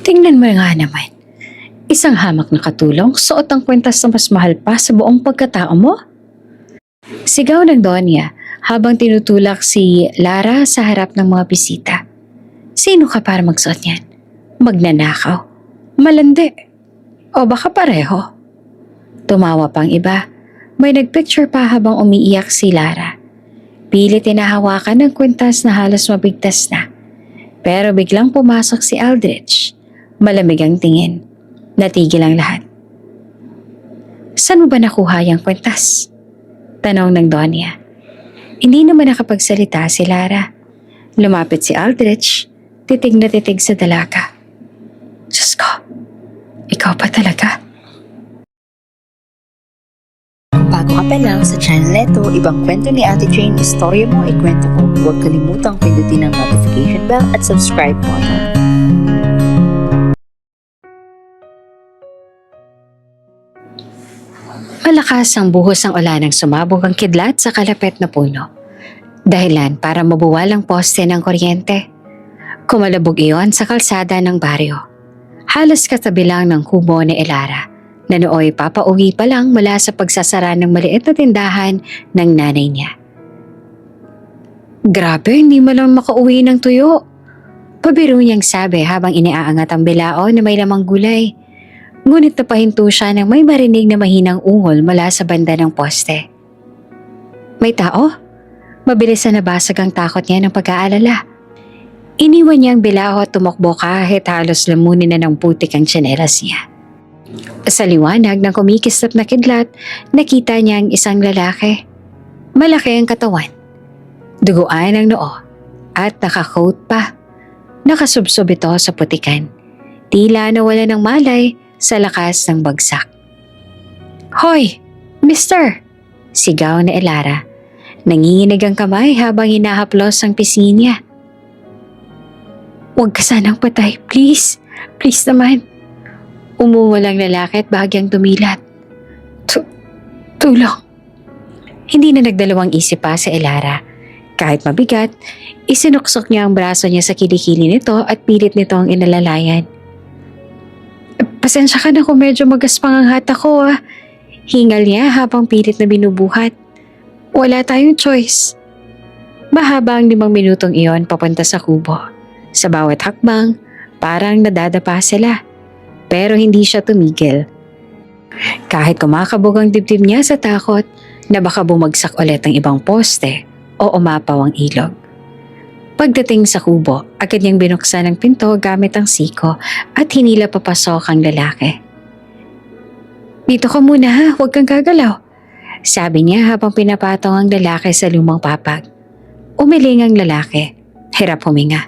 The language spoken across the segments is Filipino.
Tingnan mo nga naman. Isang hamak na katulong, suot ang kwintas na mas mahal pa sa buong pagkatao mo? Sigaw ng Donya habang tinutulak si Lara sa harap ng mga bisita. Sino ka para magsuot yan? Magnanakaw? Malandi? O baka pareho? Tumawa pang iba. May nagpicture pa habang umiiyak si Lara. Pilit tinahawakan ng kwintas na halos mabigtas na. Pero biglang pumasok si Aldrich. Malamig ang tingin. Natigil ang lahat. Saan mo ba nakuha yung kwintas? Tanong ng Donya. Hindi naman nakapagsalita si Lara. Lumapit si Aldrich, titig na titig sa dalaga. Diyos ko, ikaw pa talaga? Bago ka pa lang sa channel neto, ibang kwento ni Ate Jane, istorya mo, ikwento ko. Huwag kalimutang pindutin ang notification bell at subscribe button. Malakas ang buhos ng ulan nang sumabog ang kidlat sa kalapit na puno. Dahilan para mabuwal ang poste ng kuryente. Kumalabog iyon sa kalsada ng baryo. Halos katabi lang ng kubo ni Elara na nooy papauwi pa lang mula sa pagsasara ng maliit na tindahan ng nanay niya. Grabe, hindi mo lang makauwi ng tuyo. Pabiro niyang sabi habang iniaangat ang bilao na may lamang gulay. Ngunit napahinto siya nang may marinig na mahinang ungol mula sa banda ng poste. May tao? Mabilis na nabasag ang takot niya ng pag-aalala. Iniwan niya ang bilao at tumakbo kahit halos lamunin na ng putik ang tsinelas niya. Sa liwanag ng kumikislap na kidlat, nakita niya ang isang lalaki. Malaki ang katawan. Duguan ang noo at nakakoat pa. Nakasubsob ito sa putikan. Tila nawala ng malay sa lakas ng bagsak. Hoy! Mister! Sigaw na Elara. Nanginginig ang kamay habang hinahaplos ang pisngi niya. Huwag ka sanang patay, please. Please naman. Umungol ang lalaki at bahagyang tumilat. Tulong. Hindi na nagdalawang isip pa si Elara. Kahit mabigat, isinuksok niya ang braso niya sa kilikili nito at pilit nitong inalalayan. Pasensya ka na kung medyo magaspang ang hata ko ah. Hingal niya habang pilit na binubuhat. Wala tayong choice. Mahaba ang 5 minutong iyon papunta sa kubo. Sa bawat hakbang, parang nadadapa sila. Pero hindi siya tumigil. Kahit kumakabog ang dibdib niya sa takot na baka bumagsak ulit ang ibang poste o umapaw ang ilog. Pagdating sa kubo, agad niyang binuksan ang pinto gamit ang siko at hinila papasok ang lalaki. Dito ka muna ha, huwag kang gagalaw. Sabi niya habang pinapatong ang lalaki sa lumang papag. Umiling ang lalaki, hirap huminga.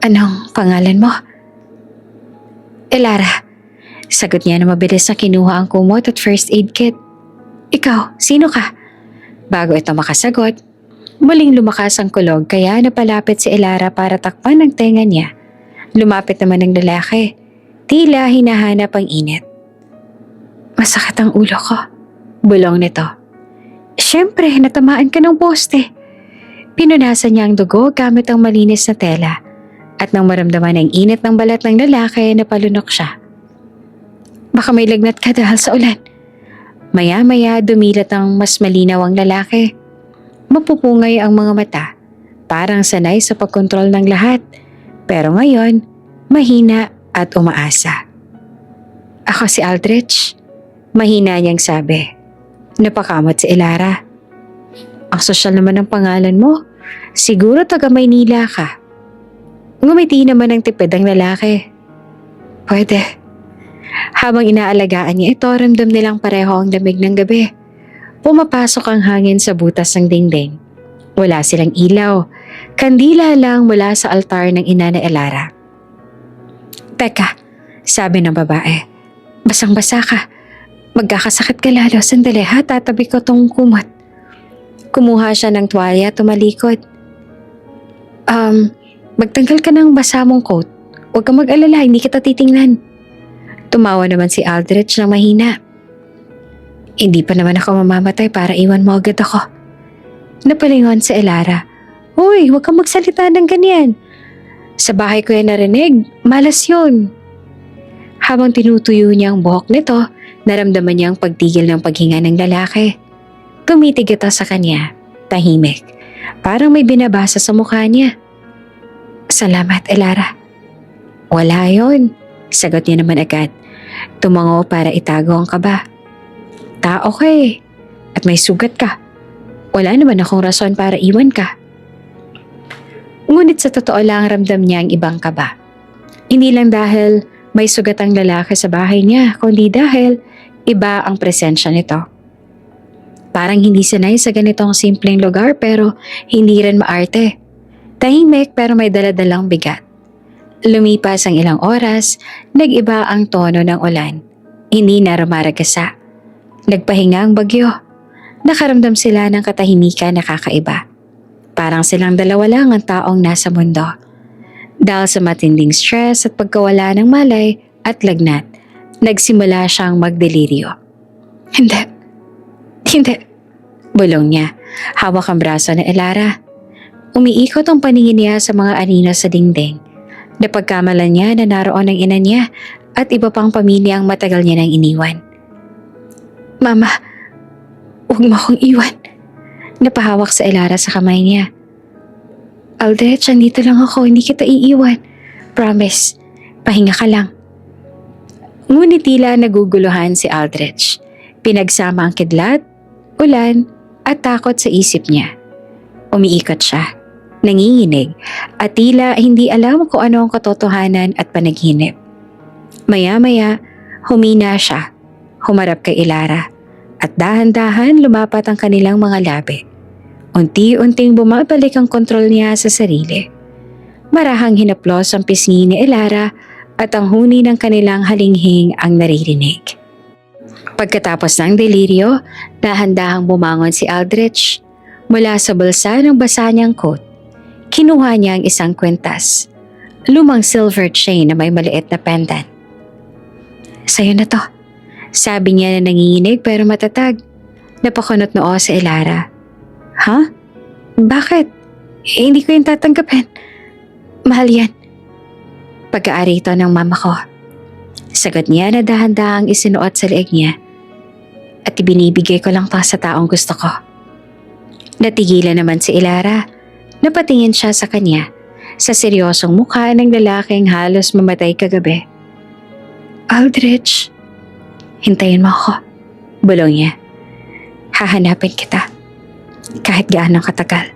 Anong pangalan mo? Elara. Sagot niya na mabilis na kinuha ang kumot at first aid kit. Ikaw, sino ka? Bago ito makasagot, muling lumakas ang kulog kaya napalapit si Elara para takpan ang tenga niya. Lumapit naman ang lalaki. Tila hinahanap ang init. Masakit ang ulo ko. Bulong nito. Siyempre, natamaan ka ng poste. Pinunasan niya ang dugo gamit ang malinis na tela. At nang maramdaman ang init ng balat ng lalaki, napalunok siya. Baka may lagnat ka dahil sa ulan. Maya-maya dumilat ang mas malinaw ang lalaki. Mapupungay ang mga mata, parang sanay sa pagkontrol ng lahat. Pero ngayon, mahina at umaasa. Ako si Aldrich. Mahina niyang sabi. Napakamot si Elara. Ang sosyal naman ng pangalan mo. Siguro taga Maynila ka. Ngumiti naman ang tipid ang lalaki. Pwede. Habang inaalagaan niya ito, ramdam nilang pareho ang lamig ng gabi. Pumapasok ang hangin sa butas ng dingding. Wala silang ilaw. Kandila lang mula sa altar ng ina na Elara. Teka, sabi ng babae. Basang-basa ka. Magkakasakit ka lalo. Sandali ha, tatabi ko tong kumot. Kumuha siya ng tuwalya at tumalikod. Magtanggal ka ng basa mong coat. Huwag kang mag-alala, hindi kita titingnan. Tumawa naman si Aldrich ng mahina. Hindi pa naman ako mamamatay para iwan mo agad ako. Napalingon si Elara. Hoy, huwag kang magsalita ng ganyan. Sa bahay ko yan narinig, malas yun. Habang tinutuyo niya ang buhok nito, naramdaman niya ang pagtigil ng paghinga ng lalaki. Tumitig ito sa kanya, tahimik. Parang may binabasa sa mukha niya. Salamat, Elara. Wala yon, sagot niya naman agad. Tumango para itago ang kaba. Tao ka eh, at may sugat ka. Wala naman akong rason para iwan ka. Ngunit sa totoo lang ramdam niya ang ibang kaba. Hindi lang dahil may sugat ang lalaki sa bahay niya, kundi dahil iba ang presensya nito. Parang hindi sanay sa ganitong simpleng lugar pero hindi rin maarte. Tahimik pero may daladalang bigat. Lumipas ang ilang oras, nag-iba ang tono ng ulan. Hindi na rumaragasa. Nagpahinga ang bagyo. Nakaramdam sila ng katahimikan na kakaiba. Parang silang dalawa lang ang taong nasa mundo. Dahil sa matinding stress at pagkawala ng malay at lagnat, nagsimula siyang magdeliryo. Hindi, bulong niya. Hawak ang braso ni Elara. Umiikot ang paningin niya sa mga anino sa dingding. Napagkamalan niya na naroon ang ina niya at iba pang pamilya ang matagal niya nang iniwan. Mama, huwag mo akong iwan. Napahawak sa Elara sa kamay niya. Aldrich, andito lang ako, hindi kita iiwan. Promise, pahinga ka lang. Ngunit tila naguguluhan si Aldrich. Pinagsama ang kidlat, ulan, at takot sa isip niya. Umiikot siya, nanginginig, at tila hindi alam kung ano ang katotohanan at panaginip. Maya-maya, humina siya, humarap kay Elara, at dahan-dahan lumapat ang kanilang mga labi. Unti-unting bumabalik ang kontrol niya sa sarili. Marahang hinaplos ang pisngi ni Elara at ang huni ng kanilang halinghing ang naririnig. Pagkatapos ng deliryo, dahan-dahang bumangon si Aldrich. Mula sa bulsa ng basa niyang coat, kinuha niya ang isang kwentas. Lumang silver chain na may maliit na pendant. Sa'yo na to, sabi niya na nanginginig pero matatag. Napakunot noo sa Elara. Ha? Bakit? Hindi ko yung tatanggapin. Mahal yan. Pag-aari ito ng mama ko. Sagot niya na dahan-dahang isinuot sa leeg niya. At ibinibigay ko lang to sa taong gusto ko. Natigilan naman si Elara. Napatingin siya sa kanya. Sa seryosong mukha ng lalaking halos mamatay kagabi. Aldrich, hintayin mo ako. Bulong niya. Hahanapin kita. Kahit gaano katagal.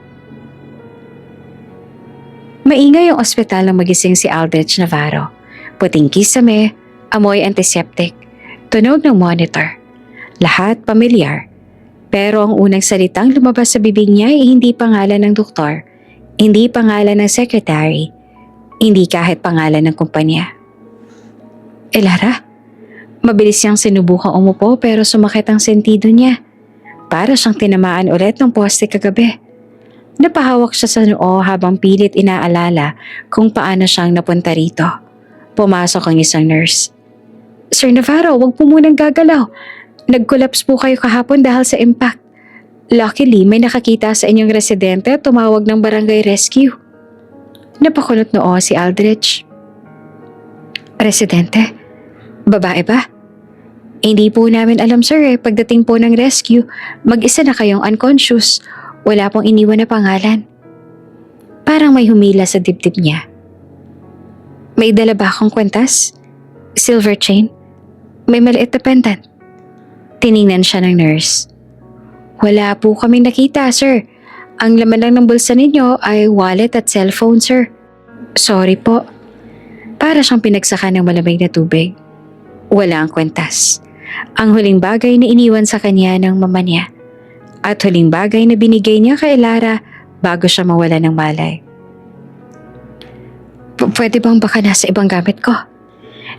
Maingay yung ospital nang magising si Aldrich Navarro. Puting kisame, amoy antiseptic, tunog ng monitor. Lahat pamilyar. Pero ang unang salitang lumabas sa bibig niya ay hindi pangalan ng doktor, hindi pangalan ng secretary, hindi kahit pangalan ng kumpanya. Elara, mabilis siyang sinubukang umupo pero sumakit ang sentido niya. Para siyang tinamaan ulit ng poste kagabi. Napahawak siya sa noo habang pilit inaalala kung paano siyang napunta rito. Pumasok ang isang nurse. Sir Navarro, wag po munang gagalaw. Nag-collapse po kayo kahapon dahil sa impact. Luckily, may nakakita sa inyong residente at tumawag ng barangay rescue. Napakunot noo si Aldrich. Residente? Babae ba? Hindi po namin alam sir pagdating po ng rescue, mag-isa na kayong unconscious. Wala pong iniwan na pangalan. Parang may humila sa dibdib niya. May dala ba akong kwentas? Silver chain? May maliit na pendant? Tiningnan siya ng nurse. Wala po kaming nakita sir. Ang laman lang ng bulsa ninyo ay wallet at cellphone sir. Sorry po. Para siyang pinagsaka ng malamig na tubig. Wala ang kwentas. Ang huling bagay na iniwan sa kanya ng mama niya. At huling bagay na binigay niya kay Elara bago siya mawala ng malay. Pwede bang baka nasa ibang gamit ko?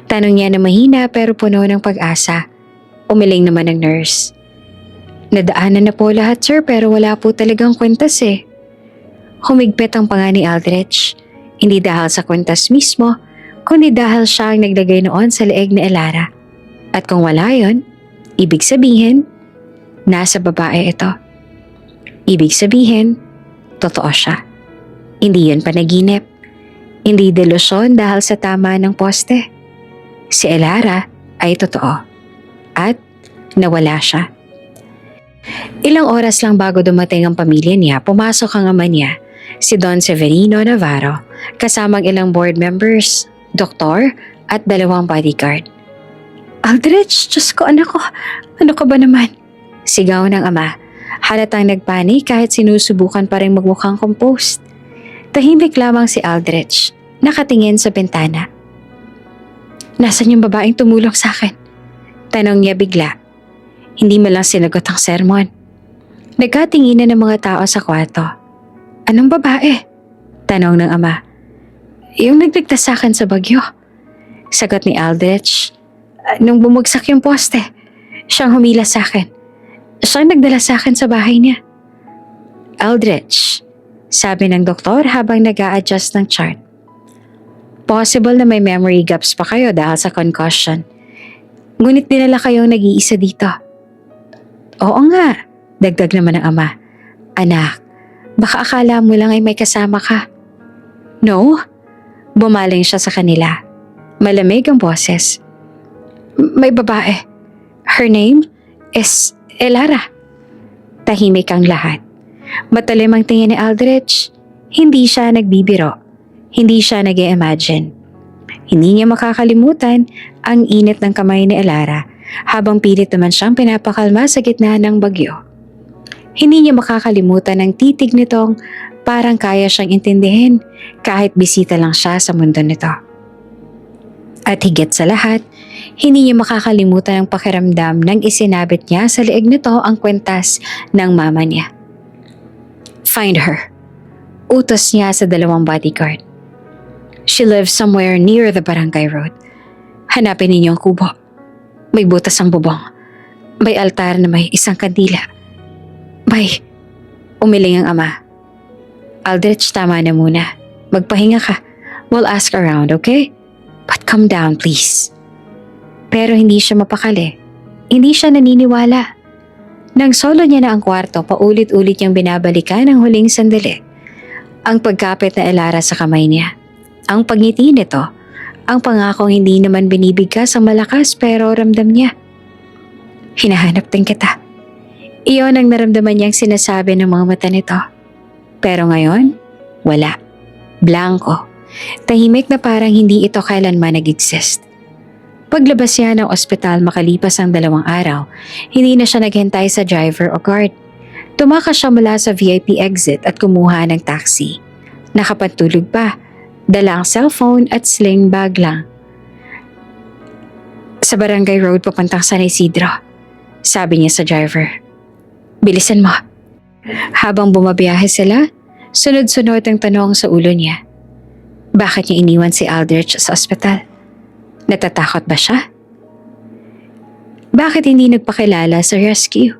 Tanong niya na mahina pero puno ng pag-asa. Umiling naman ng nurse. Nadaanan na po lahat sir pero wala po talagang kwentas eh. Humigpit ang panga ni Aldrich. Hindi dahil sa kwentas mismo, kundi dahil siya ang naglagay noon sa leeg ni Elara. At kung wala yon, ibig sabihin, nasa babae ito. Ibig sabihin, totoo siya. Hindi yun panaginip. Hindi delusyon dahil sa tama ng poste. Si Elara ay totoo. At nawala siya. Ilang oras lang bago dumating ang pamilya niya, pumasok ang ama niya, si Don Severino Navarro, kasamang ilang board members, doktor at 2 bodyguard. Aldrich, Diyos ko anak ko, ano ka ba naman? Sigaw ng ama, halatang nagpanik kahit sinusubukan pa rin magmukhang composed. Tahimik lamang si Aldrich, nakatingin sa bintana. Nasaan yung babaeng tumulong sa akin? Tanong niya bigla. Hindi mo lang sinagot ang sermon. Nagkatinginan ng mga tao sa kwarto. Anong babae? Tanong ng ama. Yung nagligtas sa akin sa bagyo. Sagot ni Aldrich. Nung bumagsak yung poste, siyang humila sa akin. Siyang nagdala sa akin sa bahay niya. Aldrich, sabi ng doktor habang nag-a-adjust ng chart. Possible na may memory gaps pa kayo dahil sa concussion. Ngunit dinala kayong nag-iisa dito. Oo nga, dagdag naman ng ama. Anak, baka akala mo lang ay may kasama ka. No? Bumaling siya sa kanila. Malamig ang boses. May babae. Her name is Elara. Tahimik ang lahat. Matalim ang tingin ni Aldrich. Hindi siya nagbibiro. Hindi siya nag-i-imagine. Hindi niya makakalimutan ang init ng kamay ni Elara habang pilit naman siyang pinapakalma sa gitna ng bagyo. Hindi niya makakalimutan ang titig nitong parang kaya siyang intindihin kahit bisita lang siya sa mundo nito. At higit sa lahat, hindi niya makakalimutan ang pakiramdam nang isinabit niya sa leeg nito ang kwentas ng mama niya. Find her. Utos niya sa 2 bodyguard. She lives somewhere near the barangay road. Hanapin ninyo ang kubo. May butas ang bubong. May altar na may isang kandila. Umiling ang ama. Aldrich, tama na muna. Magpahinga ka. We'll ask around, okay? But calm down, please. Pero hindi siya mapakali. Hindi siya naniniwala. Nang solo niya na ang kwarto, paulit-ulit niyang binabalikan ang huling sandali. Ang pagkapit na Elara sa kamay niya. Ang pagngiti nito. Ang pangakong hindi naman binibigkas ang malakas pero ramdam niya. Hinahanap din kita. Iyon ang naramdaman niyang sinasabi ng mga mata nito. Pero ngayon, wala. Blanco. Tahimik na parang hindi ito kailanman nag-exist. Paglabas niya ng ospital makalipas ang 2 araw, hindi na siya naghintay sa driver o guard. Tumakas siya mula sa VIP exit at kumuha ng taxi. Nakapatulog pa. Dala ang cellphone at sling bag lang. Sa barangay road papuntang San Isidro, sabi niya sa driver. Bilisan mo. Habang bumabiyahe sila, sunod-sunod ang tanong sa ulo niya. Bakit niya iniwan si Aldrich sa ospital? Natatakot ba siya? Bakit hindi nagpakilala sa rescue?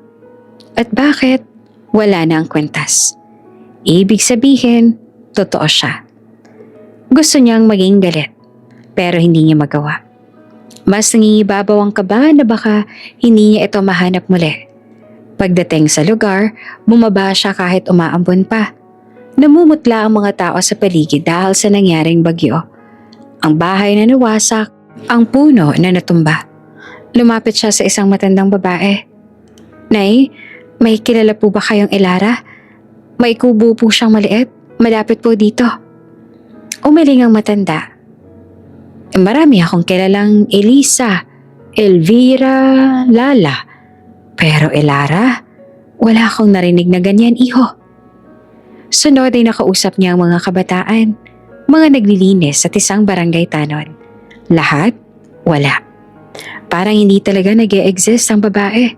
At bakit wala na ang kwentas? Ibig sabihin, totoo siya. Gusto niyang maging galit, pero hindi niya magawa. Mas nangingibabaw ang kaba na baka hindi niya ito mahanap muli. Pagdating sa lugar, bumaba siya kahit umaambon pa. Namumutla ang mga tao sa paligid dahil sa nangyaring bagyo. Ang bahay na nawasak, ang puno na natumba. Lumapit siya sa isang matandang babae. Nay, may kilala po ba kayong Elara? May kubo po siyang maliit, malapit po dito. Umiling ang matanda. Marami akong kilalang Elisa, Elvira, Lala. Pero Elara, wala akong narinig na ganyan, iho. Sunod ay nakausap niya ang mga kabataan, mga naglilinis at isang barangay tanod. Lahat, wala. Parang hindi talaga nag-e-exist ang babae.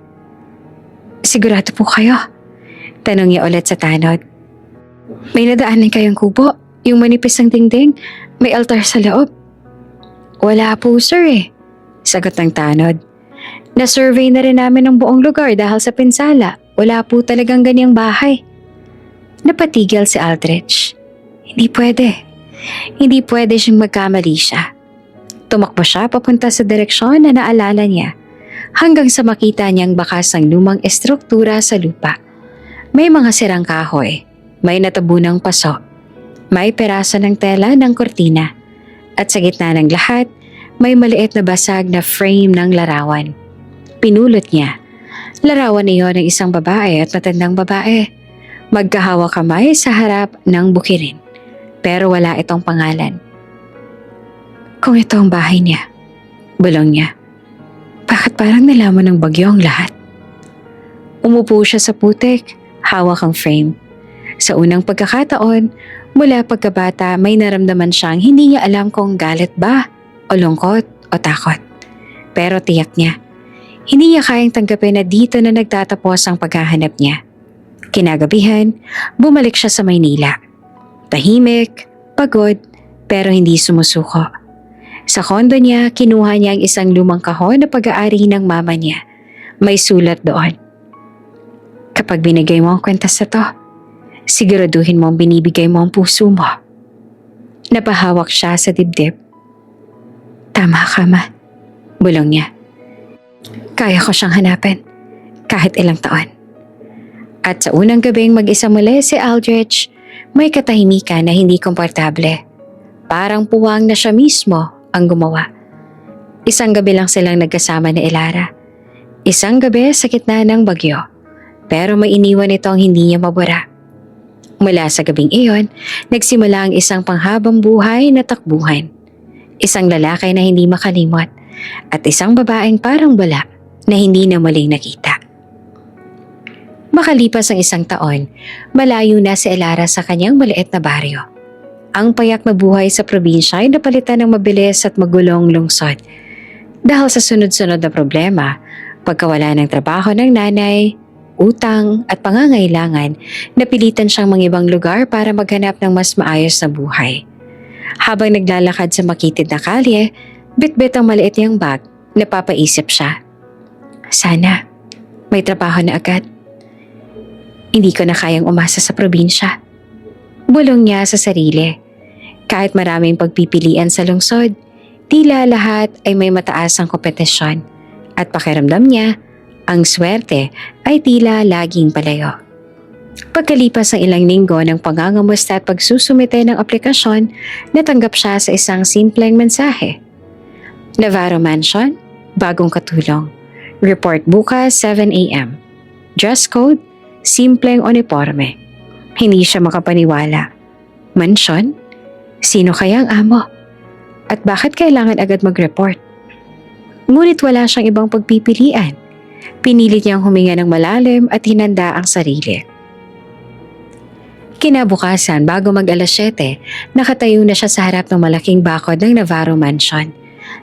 Sigurado po kayo? Tanong niya ulit sa tanod. May nadaanan kayong kubo? Yung manipis ng dingding, may altar sa loob. Wala po sir eh, sagot ng tanod. Na-survey na rin namin ang buong lugar dahil sa pinsala. Wala po talagang ganyang bahay. Napatigil si Aldrich. Hindi pwede. Hindi pwede siyang magkamali siya. Tumakbo siya papunta sa direksyon na naalala niya hanggang sa makita niyang bakas ng lumang estruktura sa lupa. May mga sirang kahoy, may natabunang paso. May peraso ng tela ng kortina at sa gitna ng lahat, may maliit na basag na frame ng larawan. Pinulot niya. Larawan niyo ng isang babae at matandang babae. Magkahawak kamay sa harap ng bukirin. Pero wala itong pangalan. Kung ito ang bahay niya, bulong niya. Bakit parang nalaman ng bagyo ang lahat? Umupo siya sa putik, hawak ang frame. Sa unang pagkakataon, mula pagkabata may naramdaman siyang hindi niya alam kung galit ba o lungkot o takot. Pero tiyak niya, hindi niya kayang tanggapin na dito na nagtatapos ang paghahanap niya. Kinagabihan, bumalik siya sa Maynila. Tahimik, pagod, pero hindi sumusuko. Sa kondo niya, kinuha niya ang isang lumang kahon na pag-aari ng mama niya. May sulat doon. Kapag binigay mo ang kwentas na to, siguraduhin mo ang binibigay mo ang puso mo. Napahawak siya sa dibdib. Tama ka, ma. Bulong niya. Kaya ko siyang hanapin, kahit ilang taon. At sa unang gabing mag-isa muli si Aldrich, may katahimikan na hindi komportable. Parang puwang na siya mismo ang gumawa. Isang gabi lang silang nagkasama ni Elara. Isang gabi sa gitna ng bagyo. Pero may iniwan itong hindi niya mabura. Mula sa gabing iyon, nagsimula ang isang panghabang buhay na takbuhan. Isang lalaki na hindi makalimot at isang babaeng parang wala na hindi na muling nakita. Makalipas ang isang taon, malayo na si Elara sa kanyang maliit na baryo. Ang payak na buhay sa probinsya ay napalitan ng mabilis at magulong lungsod. Dahil sa sunod-sunod na problema, pagkawala ng trabaho ng nanay, utang at pangangailangan, napilitan siyang mangibang lugar para maghanap ng mas maayos na buhay. Habang naglalakad sa makitid na kalye, bitbit ang maliit niyang bag, napapaisip siya. Sana, may trabaho na agad. Hindi ko na kayang umasa sa probinsya. Bulong niya sa sarili. Kahit maraming pagpipilian sa lungsod, tila lahat ay may mataas ang kompetisyon at pakiramdam niya, ang swerte ay tila laging palayo. Pagkalipas ng ilang linggo ng pangangamusta at pagsusumite ng aplikasyon, natanggap siya sa isang simpleng mensahe. Navarro Mansion, bagong katulong. Report bukas 7 a.m. Dress code, simpleng uniforme. Hindi siya makapaniwala. Mansion? Sino kaya ang amo? At bakit kailangan agad mag-report? Ngunit wala siyang ibang pagpipilian. Pinilit niyang huminga ng malalim at hinanda ang sarili. Kinabukasan, bago mag-alas 7, nakatayo na siya sa harap ng malaking bakod ng Navarro Mansion.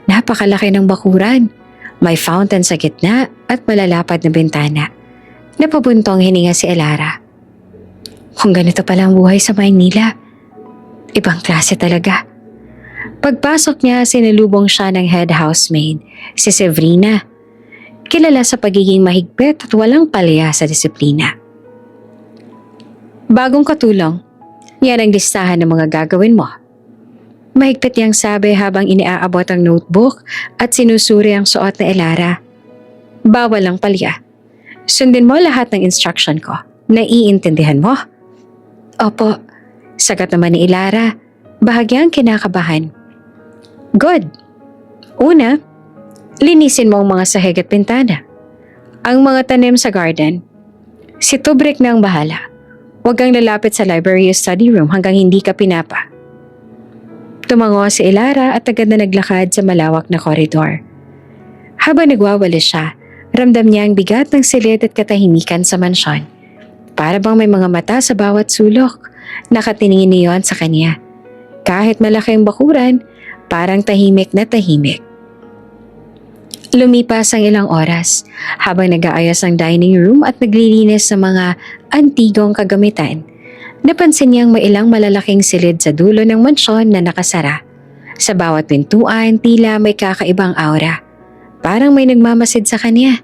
Napakalaki ng bakuran. May fountain sa gitna at malalapad na bintana. Napabuntong hininga si Elara. Kung ganito pala ang buhay sa Maynila, ibang klase talaga. Pagpasok niya, sinalubong siya ng head housemaid, si Severina. Kilala sa pagiging mahigpit at walang palya sa disiplina. Bagong katulong, yan ang listahan ng mga gagawin mo. Mahigpit niyang sabi habang iniaabot ang notebook at sinusuri ang suot na Elara. Bawal ang palya. Sundin mo lahat ng instruction ko. Naiintindihan mo? Opo, sagot naman ni Elara, bahagyang kinakabahan. Good. Una, linisin mo ang mga sahig at pintana. Ang mga tanim sa garden. Si Tubrick na ang bahala. Huwag kang lalapit sa library o study room hanggang hindi ka pinapa. Tumango si Elara at agad na naglakad sa malawak na koridor. Habang nagwawalis siya, ramdam niya ang bigat ng silid at katahimikan sa mansyon. Para bang may mga mata sa bawat sulok, nakatingin niyon sa kanya. Kahit malaki ang bakuran, parang tahimik na tahimik. Lumipas ang ilang oras habang nag-aayos ang dining room at naglilinis sa mga antigong kagamitan. Napansin niyang may ilang malalaking silid sa dulo ng mansyon na nakasara. Sa bawat pintuan, tila may kakaibang aura. Parang may nagmamasid sa kanya.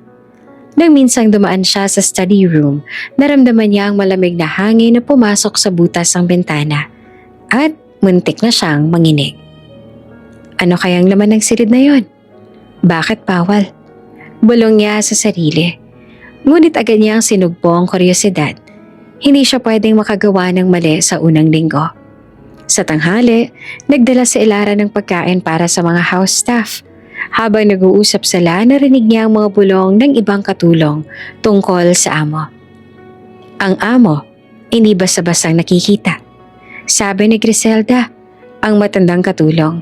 Nang minsang dumaan siya sa study room, naramdaman niya ang malamig na hangin na pumasok sa butas ng bintana. At muntik na siyang manginig. Ano kayang laman ng silid na yon? Bakit bawal? Bulong niya sa sarili. Ngunit agad niyang sinugpo ang kuryosidad. Hindi siya pwedeng makagawa ng mali sa unang linggo. Sa tanghali, nagdala si Elara ng pagkain para sa mga house staff. Habang nag-uusap sila, narinig niya ang mga bulong ng ibang katulong tungkol sa amo. Ang amo, hindi basta-bastang nakikita. Sabi ni Griselda, ang matandang katulong.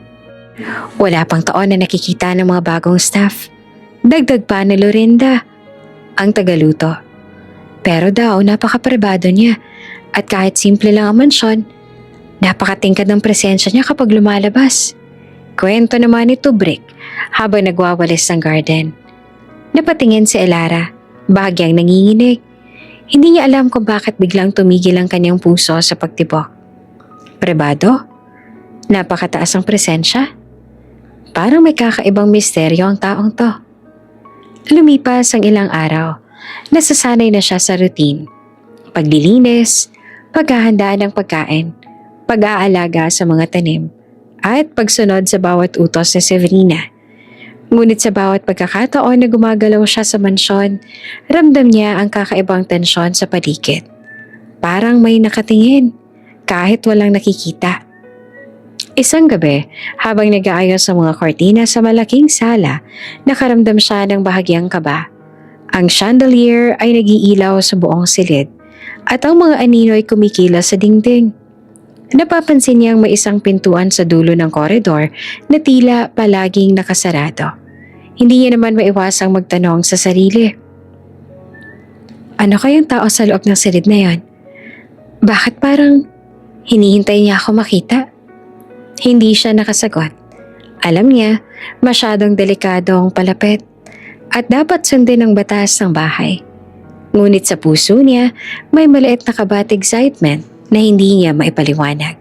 Wala pang taon na nakikita ng mga bagong staff. Dagdag pa ni Lorinda, ang tagaluto. Pero daw napaka-pribado niya at kahit simple lang ang mansyon, napakatingkad ng presensya niya kapag lumalabas. Kwento naman ni Tubrick habang nagwawalis ng garden. Napatingin si Elara, bahagyang nanginginig. Hindi niya alam kung bakit biglang tumigil ang kanyang puso sa pagtibok. Pribado? Napakataas ang presensya? Parang may kakaibang misteryo ang taong to. Lumipas ang ilang araw, nasasanay na siya sa routine. Paglilinis, paghahandaan ng pagkain, pag-aalaga sa mga tanim, at pagsunod sa bawat utos ni Severina. Ngunit sa bawat pagkakataon na gumagalaw siya sa mansyon, ramdam niya ang kakaibang tensyon sa paligid. Parang may nakatingin, kahit walang nakikita. Isang gabi, habang nag-aayos sa mga kortina sa malaking sala, nakaramdam siya ng bahagyang kaba. Ang chandelier ay nag-iilaw sa buong silid at ang mga anino ay kumikilos sa dingding. Napapansin niyang may isang pintuan sa dulo ng koridor na tila palaging nakasarado. Hindi niya naman maiwasang magtanong sa sarili. Ano kayang tao sa loob ng silid na yon? Bakit parang hinihintay niya ako makita? Hindi siya nakasagot. Alam niya, masyadong delikadong palapit at dapat sundin ang batas ng bahay. Ngunit sa puso niya, may maliit na kaba at excitement na hindi niya maipaliwanag.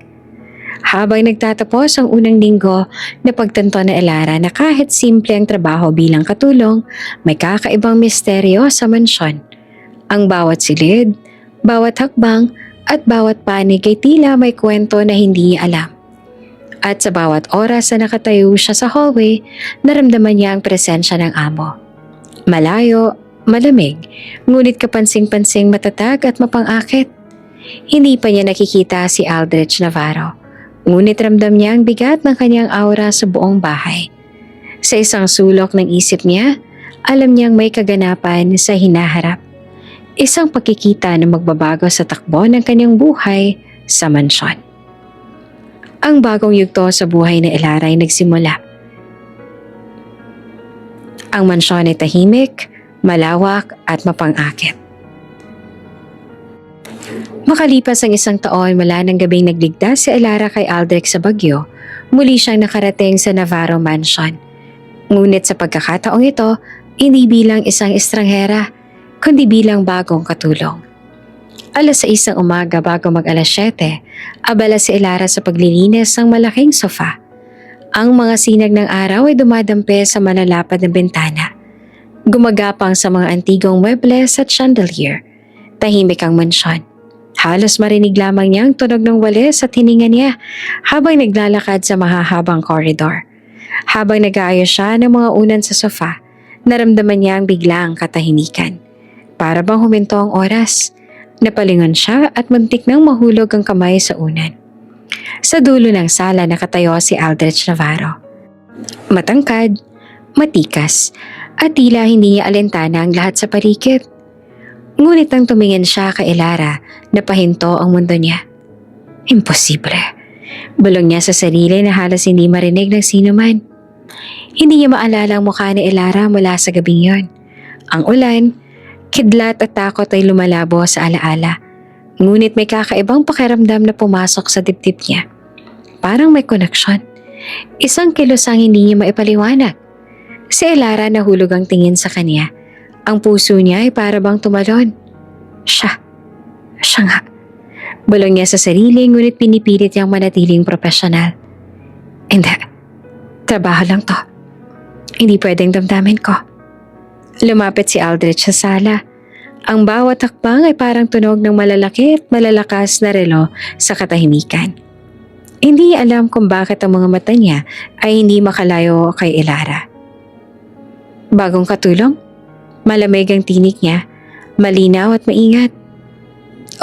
Habang nagtatapos ang unang linggo, napagtanto na Elara na kahit simple ang trabaho bilang katulong, may kakaibang misteryo sa mansyon. Ang bawat silid, bawat hakbang at bawat panig ay tila may kwento na hindi niya alam. At sa bawat oras na nakatayo siya sa hallway, naramdaman niya ang presensya ng amo. Malayo, malamig, ngunit kapansing-pansing matatag at mapang-akit. Hindi pa niya nakikita si Aldrich Navarro, ngunit ramdam niya ang bigat ng kanyang aura sa buong bahay. Sa isang sulok ng isip niya, alam niyang may kaganapan sa hinaharap. Isang pagkikita na magbabago sa takbo ng kanyang buhay sa mansyon. Ang bagong yugto sa buhay ni Elara ay nagsimula. Ang mansyon ay tahimik, malawak at mapang-akit. Makalipas ang isang taon mula ng gabing nagligtas si Elara kay Aldrich sa Bagyo, muli siyang nakarating sa Navarro Mansion. Ngunit sa pagkakataong ito, hindi bilang isang estranghera, kundi bilang bagong katulong. 6:00 ng umaga bago mag 7:00, abala si Elara sa paglilinis ng malaking sofa. Ang mga sinag ng araw ay dumadampi sa malalapad na bintana. Gumagapang sa mga antigong muebles at chandelier. Tahimik ang mansyon. Halos marinig lamang niya ang tunog ng walis at hininga niya habang naglalakad sa mahahabang koridor. Habang nag-aayos siya ng mga unan sa sofa, naramdaman niya ang biglang katahimikan. Para bang huminto ang oras. Napalingon siya at muntik nang mahulog ang kamay sa unan. Sa dulo ng sala nakatayo si Aldrich Navarro. Matangkad, matikas, at tila hindi niya alintana ang lahat sa paligid. Ngunit nang tumingin siya kay Elara, napahinto ang mundo niya. Imposible. Bulong niya sa sarili na halos hindi marinig ng sino man. Hindi niya maalala ang mukha ni Elara mula sa gabing yon. Ang ulan, kidlat at takot ay lumalabo sa alaala. Ngunit may kakaibang pakiramdam na pumasok sa dibdib niya. Parang may koneksyon. Isang kilosang hindi niya maipaliwanag. Si Elara nahulog ang tingin sa kanya. Ang puso niya ay para bang tumalon. Siya nga. Bulong niya sa sarili ngunit pinipilit niyang manatiling profesional. Hindi. Trabaho lang to. Hindi pwedeng damdamin ko. Lumapit si Aldrich sa sala. Ang bawat hakbang ay parang tunog ng malalaki at malalakas na relo sa katahimikan. Hindi niya alam kung bakit ang mga mata niya ay hindi makalayo kay Elara. Bagong katulong? Malamig ang tinig niya, malinaw at maingat.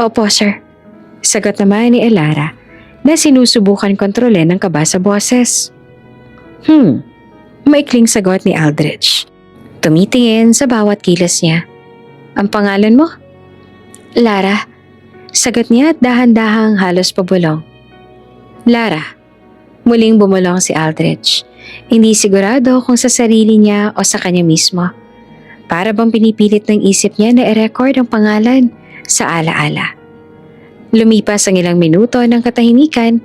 Opo, sir. Sagot naman ni Elara. na sinusubukan kontrolin ng kaba sa boses. Maikling sagot ni Aldrich. Tumitingin sa bawat kilos niya. Ang pangalan mo? Lara. Sagot niya at dahan-dahang halos pabulong. Lara. Muling bumulong si Aldrich. Hindi sigurado kung sa sarili niya o sa kanya mismo. Para bang pinipilit ng isip niya na i-record ang pangalan sa alaala. Lumipas ang ilang minuto ng katahimikan,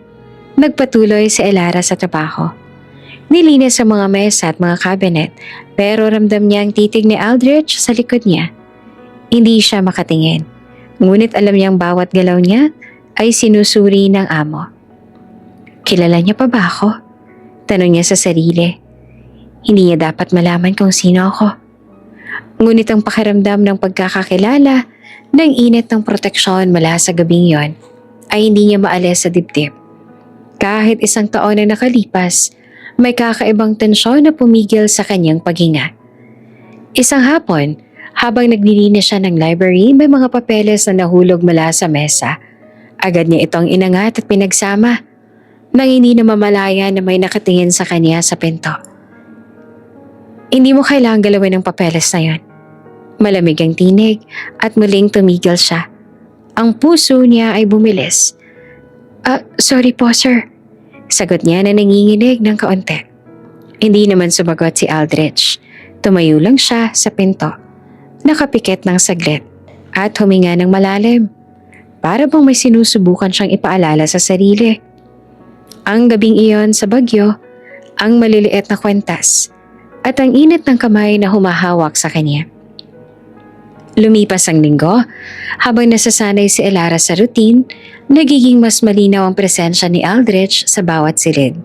nagpatuloy si Elara sa trabaho. Nilinis ang mga mesa at mga cabinet pero ramdam niya ang titig ni Aldrich sa likod niya. Hindi siya makatingin, ngunit alam niyang bawat galaw niya ay sinusuri ng amo. Kilala niya pa ba ako? Tanong niya sa sarili. Hindi niya dapat malaman kung sino ako. Ngunit ang pakiramdam ng pagkakakilala ng init ng proteksyon mula sa gabing yon ay hindi niya maalis sa dibdib. Kahit isang taon na nakalipas, may kakaibang tensyon na pumigil sa kanyang paghinga. Isang hapon, habang naglilinis siya ng library, may mga papeles na nahulog mula sa mesa. Agad niya itong inangat at pinagsama, nang hindi na mamalaya na may nakatingin sa kanya sa pinto. Hindi mo kailangang galawin ang papeles na yon. Malamig ang tinig at muling tumigil siya. Ang puso niya ay bumilis. Sorry po sir. Sagot niya na nanginginig ng kaunti. Hindi naman sumagot si Aldrich. Tumayo lang siya sa pinto. Nakapikit ng saglit at huminga ng malalim. Para bang may sinusubukan siyang ipaalala sa sarili. Ang gabing iyon sa Bagyo, ang maliliit na kwentas at ang init ng kamay na humahawak sa kanya. Lumipas ang linggo, habang nasasanay si Elara sa routine, nagiging mas malinaw ang presensya ni Aldrich sa bawat silid.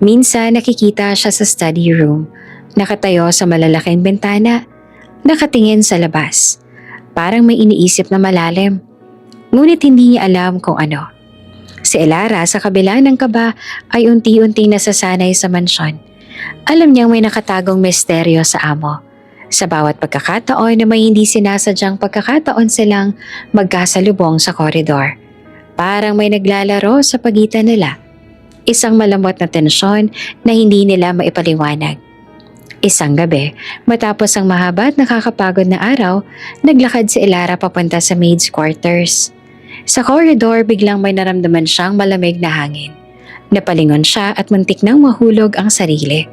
Minsan nakikita siya sa study room, nakatayo sa malalaking bintana, nakatingin sa labas. Parang may iniisip na malalim, ngunit hindi niya alam kung ano. Si Elara sa kabila ng kaba ay unti-unting nasasanay sa mansyon. Alam niyang may nakatagong misteryo sa amo. Sa bawat pagkakataon na may hindi sinasadyang pagkakataon silang magkasalubong sa koridor. Parang may naglalaro sa pagitan nila. Isang malambot na tensyon na hindi nila maipaliwanag. Isang gabi, matapos ang mahaba at nakakapagod na araw, naglakad si Elara papunta sa maid's quarters. Sa koridor, biglang may naramdaman siyang malamig na hangin. Napalingon siya at muntik nang mahulog ang sarili.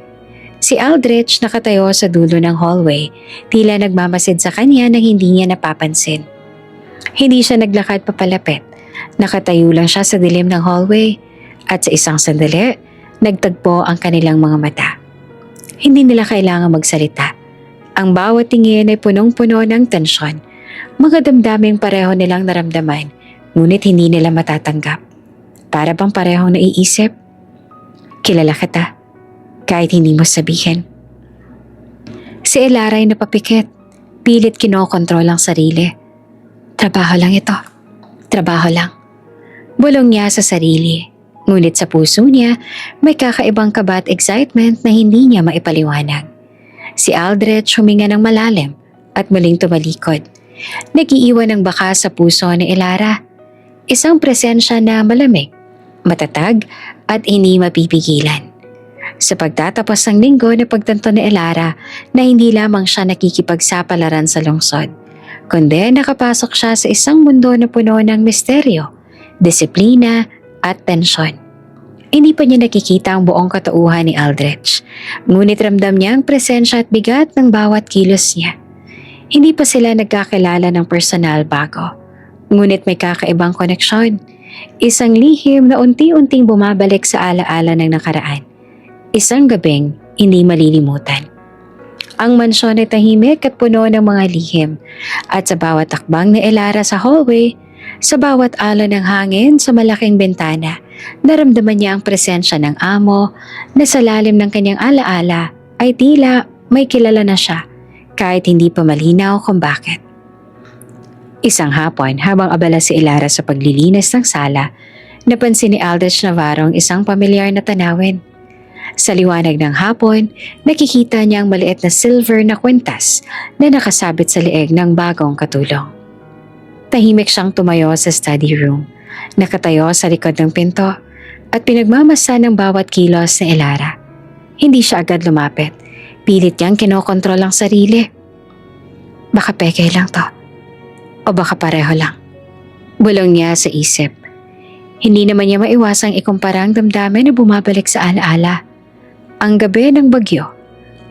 Si Aldrich nakatayo sa dulo ng hallway, tila nagmamasid sa kanya nang hindi niya napapansin. Hindi siya naglakad papalapit, nakatayo lang siya sa dilim ng hallway at sa isang sandali, nagtagpo ang kanilang mga mata. Hindi nila kailangan magsalita. Ang bawat tingin ay punong-puno ng tensyon, mga damdaming pareho nilang naramdaman, ngunit hindi nila matatanggap. Para bang parehong naiisip, kilala kita. Kahit hindi mo sabihin. Si Elara ay napapikit. Pilit kinokontrol ang sarili. Trabaho lang ito. Trabaho lang. Bulong niya sa sarili. Ngunit sa puso niya, may kakaibang kaba at excitement na hindi niya maipaliwanag. Si Aldrich huminga ng malalim at muling tumalikod. Nag-iiwan ng baka sa puso ni Elara. Isang presensya na malamig, matatag at hindi mapipigilan. Sa pagtatapos ng linggo na pagtanto ni Elara na hindi lamang siya nakikipagsapalaran sa lungsod, kundi nakapasok siya sa isang mundo na puno ng misteryo, disiplina at tensyon. Hindi pa niya nakikita ang buong katauhan ni Aldrich, ngunit ramdam niya ang presensya at bigat ng bawat kilos niya. Hindi pa sila nagkakilala ng personal bago, ngunit may kakaibang koneksyon, isang lihim na unti-unting bumabalik sa alaala ng nakaraan. Isang gabing hindi malilimutan. Ang mansyon ay tahimik at puno ng mga lihim at sa bawat takbang ni Elara sa hallway, sa bawat alon ng hangin sa malaking bintana, naramdaman niya ang presensya ng amo na sa lalim ng kanyang alaala ay tila may kilala na siya kahit hindi pa malinaw kung bakit. Isang hapon habang abala si Elara sa paglilinis ng sala, napansin ni Aldrich Navarro ang isang pamilyar na tanawin. Sa liwanag ng hapon, nakikita niya ang maliit na silver na kwentas na nakasabit sa leeg ng bagong katulong. Tahimik siyang tumayo sa study room. Nakatayo sa likod ng pinto at pinagmamasa ng bawat kilos ni Elara. Hindi siya agad lumapit. Pilit niyang kinokontrol ang sarili. Baka peke lang to. O baka pareho lang. Bulong niya sa isip. Hindi naman niya maiwasang ikumpara ang damdamin na bumabalik sa alaala. Ang gabi ng bagyo,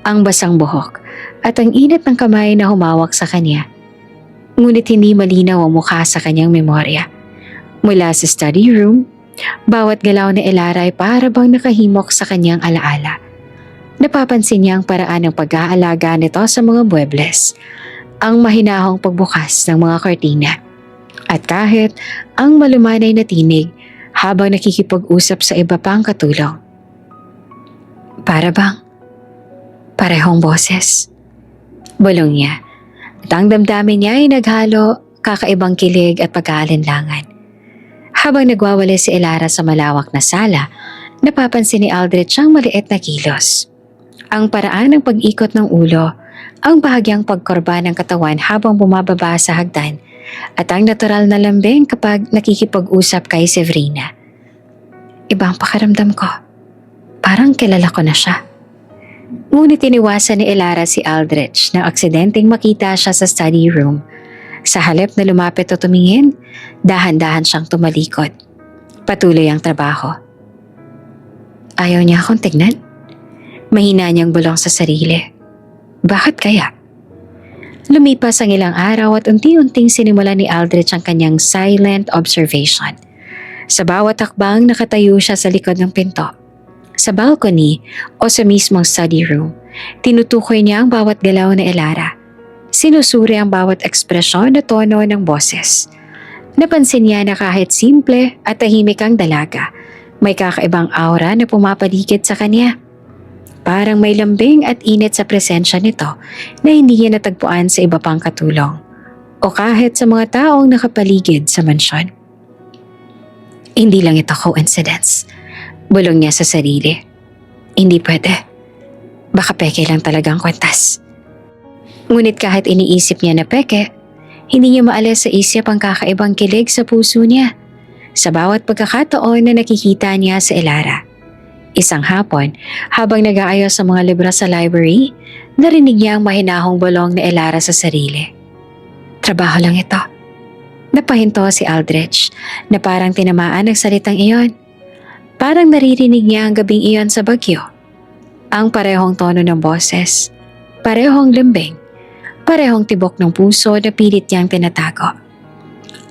ang basang buhok, at ang init ng kamay na humawak sa kanya. Ngunit hindi malinaw ang mukha sa kanyang memorya. Mula sa study room, bawat galaw ni Elara ay para bang nakahimok sa kanyang alaala. Napapansin niya ang paraan ng pag-aalaga nito sa mga muebles, ang mahinahong pagbukas ng mga kortina, at kahit ang malumanay na tinig habang nakikipag-usap sa iba pang katulong. Para bang parehong boses. Bulong niya. At ang damdamin niya ay naghalo, kakaibang kilig at pag-aalinlangan. Habang nagwawala si Elara sa malawak na sala, napapansin ni Aldrich ang maliit na kilos. Ang paraan ng pag-ikot ng ulo, ang bahagyang pagkorba ng katawan habang bumababa sa hagdan, at ang natural na lambing kapag nakikipag-usap kay Severina. Ibang pakaramdam ko. Parang kilala ko na siya. Ngunit iniwasan ni Elara si Aldrich na aksidenteng makita siya sa study room. Sa halip na lumapit o tumingin, dahan-dahan siyang tumalikod. Patuloy ang trabaho. Ayaw niya akong tignan. Mahina niyang bulong sa sarili. Bakit kaya? Lumipas ang ilang araw at unti-unting sinimula ni Aldrich ang kanyang silent observation. Sa bawat hakbang nakatayo siya sa likod ng pinto. Sa balcony o sa mismong study room, tinutukoy niya ang bawat galaw na Elara. Sinusuri ang bawat ekspresyon na tono ng boses. Napansin niya na kahit simple at tahimik ang dalaga, may kakaibang aura na pumapaligid sa kanya. Parang may lambing at init sa presensya nito na hindi niya natagpuan sa iba pang katulong o kahit sa mga taong nakapaligid sa mansyon. Hindi lang ito coincidence. Bulong niya sa sarili. Hindi pwede. Baka peke lang talagang kwentas. Ngunit kahit iniisip niya na peke, hindi niya maalis sa isip ang kakaibang kilig sa puso niya sa bawat pagkakataon na nakikita niya sa Elara. Isang hapon, habang nag-aayos sa mga libro sa library, narinig niya ang mahinahong bulong ni Elara sa sarili. Trabaho lang ito. Napahinto si Aldrich na parang tinamaan ng salitang iyon. Parang naririnig niya ang gabing iyon sa bagyo. Ang parehong tono ng boses, parehong lambing, parehong tibok ng puso na pilit niyang tinatago.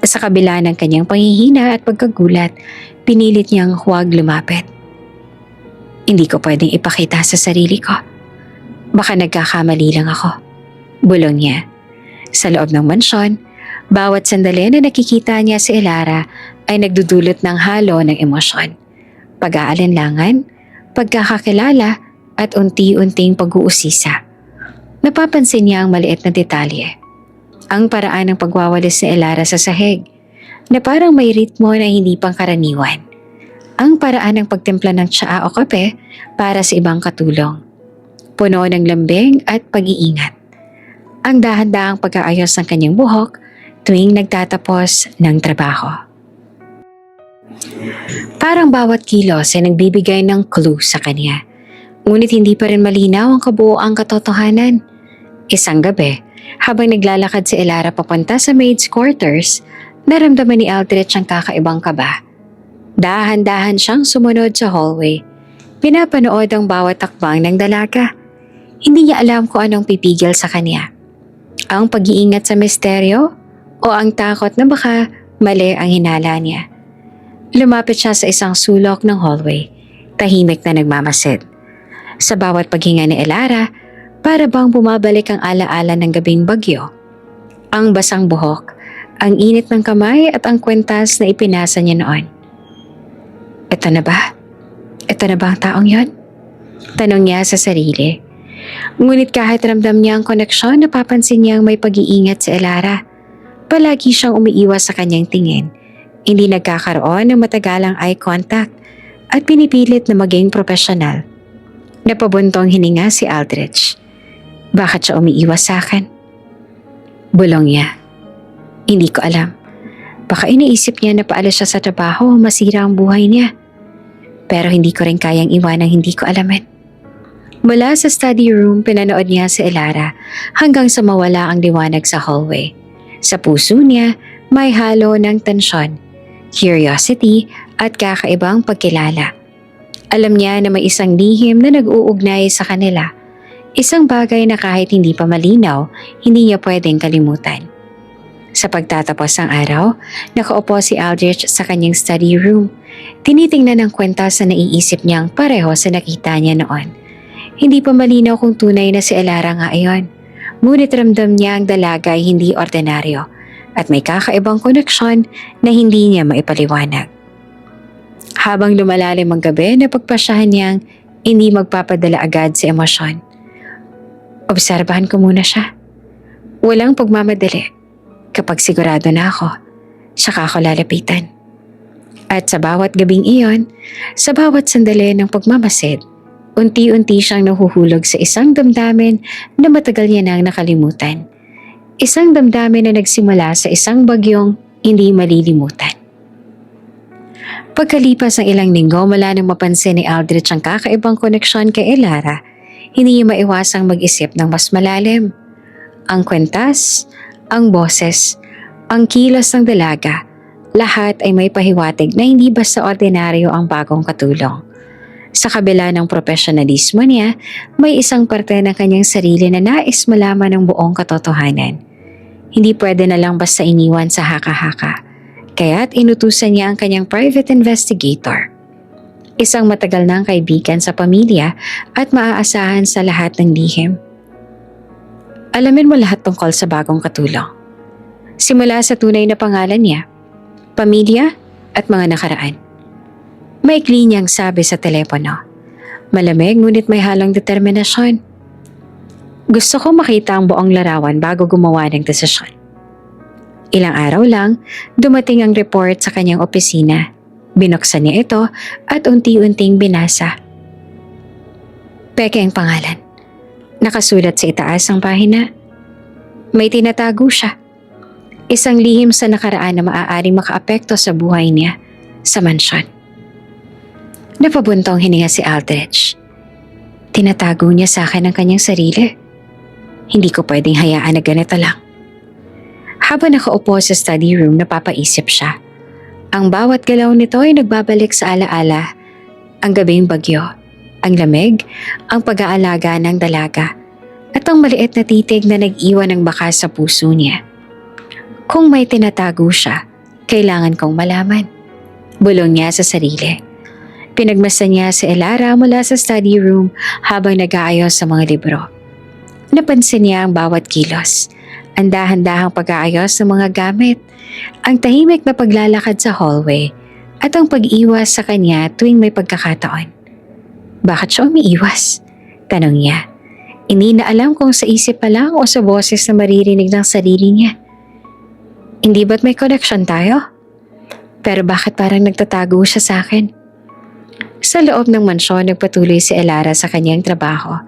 Sa kabila ng kanyang panghihina at pagkagulat, pinilit niyang huwag lumapit. Hindi ko pwedeng ipakita sa sarili ko. Baka nagkakamali lang ako. Bulong niya. Sa loob ng mansyon, bawat sandali na nakikita niya si Elara ay nagdudulot ng halo ng emosyon. Pag-aalinlangan, pagkakakilala at unti-unting pag-uusisa. Napapansin niya ang maliit na detalye. Ang paraan ng pagwawalis ni Elara sa sahig na parang may ritmo na hindi pangkaraniwan. Ang paraan ng pagtimpla ng tsaa o kape para sa ibang katulong. Puno ng lambing at pag-iingat. Ang dahan-dahang pag-aayos ng kanyang buhok tuwing nagtatapos ng trabaho. Parang bawat kilos ay nagbibigay ng clue sa kanya. Ngunit hindi pa rin malinaw ang kabuoang katotohanan. Isang gabi, habang naglalakad si Elara papunta sa maid's quarters, naramdaman ni Aldrich ang kakaibang kaba. Dahan-dahan siyang sumunod sa hallway. Pinapanood ang bawat takbang ng dalaga. Hindi niya alam kung anong pipigil sa kanya. Ang pag-iingat sa misteryo o ang takot na baka mali ang hinala niya. Lumapit siya sa isang sulok ng hallway, tahimik na nagmamasid. Sa bawat paghinga ni Elara, para bang bumabalik ang alaala ng gabing bagyo. Ang basang buhok, ang init ng kamay at ang kwentas na ipinasa niya noon. Ito na ba? Ito na ba ang taong yon? Tanong niya sa sarili. Ngunit kahit ramdam niya ang koneksyon, napapansin niyang may pag-iingat si Elara. Palagi siyang umiiwas sa kanyang tingin. Hindi nagkakaroon ng matagalang eye contact at pinipilit na maging profesional. Napabuntong hininga si Aldrich. Bakit siya umiiwas sa akin? Bulong niya. Hindi ko alam. Baka iniisip niya na paalis siya sa trabaho, masira ang buhay niya. Pero hindi ko rin kayang iwanang hindi ko alamin. Mula sa study room, pinanood niya si Elara hanggang sa mawala ang liwanag sa hallway. Sa puso niya, may halo ng tensyon, curiosity at kakaibang pagkilala. Alam niya na may isang lihim na nag-uugnay sa kanila. Isang bagay na kahit hindi pa malinaw, hindi niya pwedeng kalimutan. Sa pagtatapos ng araw, nakaupo si Aldrich sa kanyang study room. Tinitingnan ang kwenta sa naiisip niyang pareho sa nakita niya noon. Hindi pa malinaw kung tunay na si Elara nga iyon. Ngunit ramdam niya ang dalaga ay hindi ordinaryo at may kakaibang koneksyon na hindi niya maipaliwanag. Habang lumalalim ang gabi, napagpasyahan niyang hindi magpapadala agad sa emosyon. Obserbahan ko muna siya. Walang pagmamadali. Kapag sigurado na ako, saka ako lalapitan. At sa bawat gabing iyon, sa bawat sandali ng pagmamasid, unti-unti siyang nahuhulog sa isang damdamin na matagal niya nang nakalimutan. Isang damdamin na nagsimula sa isang bagyong hindi malilimutan. Pagkalipas ng ilang linggo, mula nang mapansin ni Aldrich ang kakaibang koneksyon kay Elara, hindi niya maiwasang mag-isip ng mas malalim. Ang kwentas, ang boses, ang kilos ng dalaga, lahat ay may pahiwatig na hindi basta ordinaryo ang bagong katulong. Sa kabila ng profesionalismo niya, may isang parte ng kanyang sarili na nais malaman ang buong katotohanan. Hindi pwede na lang basta iniwan sa haka-haka, kaya't inutusan niya ang kanyang private investigator. Isang matagal ng kaibigan sa pamilya at maaasahan sa lahat ng lihim. Alamin mo lahat tungkol sa bagong katulong. Simula sa tunay na pangalan niya, pamilya at mga nakaraan. Maikli niyang sabi sa telepono. Malamig ngunit may halong determinasyon. Gusto ko makita ang buong larawan bago gumawa ng desisyon. Ilang araw lang, dumating ang report sa kanyang opisina. Binuksan niya ito at unti-unting binasa. Peke ang pangalan. Nakasulat sa itaas ang pahina. May tinatago siya. Isang lihim sa nakaraan na maaaring makaapekto sa buhay niya sa mansyon. Napabuntong hininga si Aldrich. Tinatago niya sa akin ang kanyang sarili. Hindi ko pwedeng hayaan na ganito lang. Habang nakaupo sa study room, napapaisip siya. Ang bawat galaw nito ay nagbabalik sa alaala. Ang gabing bagyo, ang lamig, ang pag-aalaga ng dalaga, at ang maliit na titig na nag-iwan ng bakas sa puso niya. Kung may tinatago siya, kailangan kong malaman. Bulong niya sa sarili. Pinagmasdan niya si Elara mula sa study room habang nag-aayos sa mga libro. Napansin niya ang bawat kilos, ang dahan-dahang pag-aayos ng mga gamit, ang tahimik na paglalakad sa hallway, at ang pag-iwas sa kanya tuwing may pagkakataon. Bakit siya umiiwas? Tanong niya. Hindi na alam kung sa isip pa lang o sa boses na maririnig ng sarili niya. Hindi ba't may connection tayo? Pero bakit parang nagtatago siya sa akin? Sa loob ng mansyon, nagpatuloy si Elara sa kanyang trabaho.